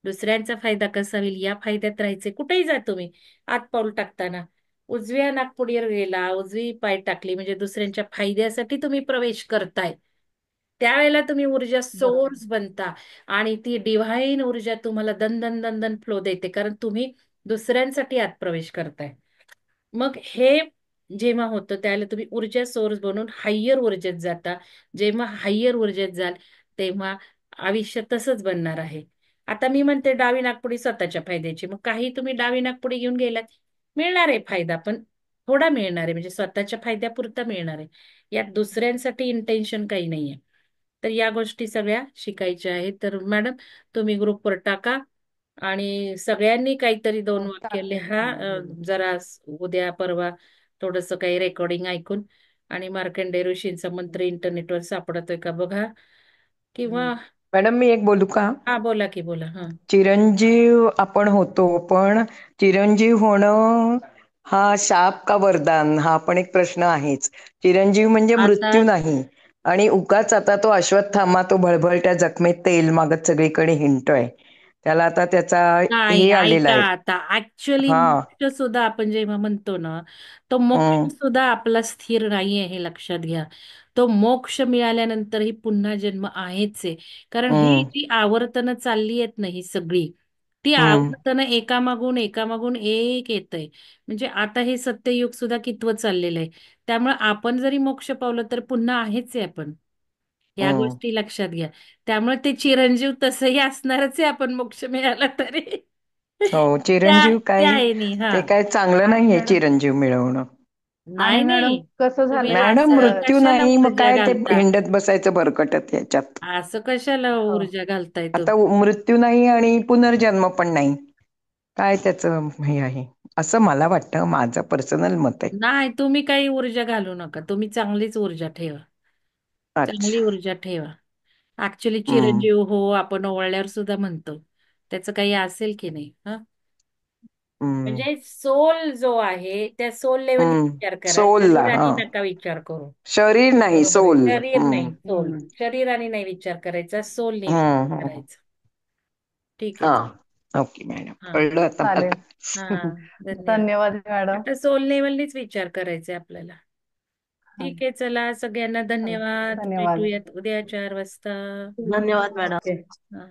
दुसऱ्यांचा फायदा कसा होईल या फायद्यात राहायचे. कुठेही जा तुम्ही, आत पाऊल टाकताना उजव्या नागपुडीवर गेला, उजवी पाय टाकली म्हणजे दुसऱ्यांच्या फायद्यासाठी तुम्ही प्रवेश करताय. त्यावेळेला तुम्ही ऊर्जा बरोबर. सोर्स बनता. आणि ती डिव्हाइन ऊर्जा तुम्हाला दन दन दन दन फ्लो देते, कारण तुम्ही दुसऱ्यांसाठी आत प्रवेश करताय. मग हे जेव्हा होतं त्यावेळेला तुम्ही ऊर्जा सोर्स बनून हायर ऊर्जेत जाता. जेव्हा हायर ऊर्जेत जाल तेव्हा आयुष्य तसंच बनणार आहे. आता मी म्हणते डावी नागपुडी स्वतःच्या फायद्याची, मग काही तुम्ही डावी नागपुडी घेऊन गेलात, मिळणार आहे फायदा, पण थोडा मिळणार आहे, म्हणजे स्वतःच्या फायद्यापुरता मिळणार आहे. यात दुसऱ्यांसाठी इंटेन्शन काही नाहीये. तर या गोष्टी सगळ्या शिकायच्या आहेत. तर मॅडम, तुम्ही ग्रुपवर टाका आणि सगळ्यांनी काहीतरी दोन हो, वाक्य टाकते लिहा. मॅडम. जरा उद्या परवा थोडस काही रेकॉर्डिंग ऐकून. आणि मार्कंडेय ऋषींचा मंत्र इंटरनेटवर सापडतोय का बघा, किंवा मॅडम, मी एक बोलू का? हा, बोला की बोला. हा, चिरंजीव आपण होतो, पण चिरंजीव होणं हा शाप का वरदान, हा पण एक प्रश्न आहेच. चिरंजीव म्हणजे आता मृत्यू नाही. आणि उगाच आता तो अश्वत्थामा तो भळभळत्या जखमेत तेल मागत सगळीकडे हिंडतोय. त्याला आता त्याचा नाही, हे आलेला ऐका, आहे. आता ऍक्च्युअली हा. मोक्ष सुद्धा आपण जेव्हा म्हणतो ना, तो मोक्ष हम्म. सुद्धा आपला स्थिर नाहीये, हे लक्षात घ्या. तो मोक्ष मिळाल्यानंतरही पुन्हा जन्म आहेच आहे. कारण ही हम्म. जी आवर्तनं चालली आहेत ना, ही सगळी ती हम्म. आवर्तनं एकामागून एकामागून एक येत आहे. म्हणजे आता हे सत्ययुग सुद्धा कितवं चाललेलं आहे. त्यामुळे आपण जरी मोक्ष पावलं तर पुन्हा आहेच आहे आपण. या हम्म. गोष्टी लक्षात घ्या. त्यामुळे ते चिरंजीव तसंही असणारच आहे, आपण मोक्ष मिळाला तरी. हो त्या चिरंजीव त्या काय आहे हा. ते काय चांगलं आणि नाहीये मॅडम चिरंजीव मिळवणं. नाही मॅडम नाही, कसं तुम्ही झालंय मॅडम असं मृत्यू कशाला नाही मग ऊर्जा काय ते घालता? हिंडत बसायचं भरकटत याच्यात. असं कशाला हो. ऊर्जा घालताय आता तुम्ही? मृत्यू नाही आणि पुनर्जन्म पण नाही, काय त्याचं हे आहे असं मला वाटतं, माझं पर्सनल मत आहे. नाही, तुम्ही काही ऊर्जा घालू नका, तुम्ही चांगलीच ऊर्जा ठेवा, चांगली अच्छा. ऊर्जा ठेवा. ऍक्च्युली हम्म चिरंजीव हो आपण ओवाळल्यावर सुद्धा म्हणतो, त्याचं काही असेल की नाही हा. हम्म म्हणजे सोल जो आहे त्या सोल लेवलनी हम्म विचार करा, सोलला हा, शरीराने नका विचार करू. शरीर नाही बरोबर आहे. सोल. शरीर हम्म नाही, सोल. शरीराने नाही विचार करायचा, सोलने विचार हम्म. करायचा. ठीक आहे. हा ओके मॅडम, हा कळलं आता चालेल. हा, मला. धन्यवाद. धन्यवाद मॅडम. आता सोल लेवलनीच विचार करायचा आपल्याला. हा, ठीक आहे, चला सगळ्यांना धन्यवाद. धन्यवाद. भेटूयात उद्या 4 वाजता. धन्यवाद मॅडम. ओके. हा.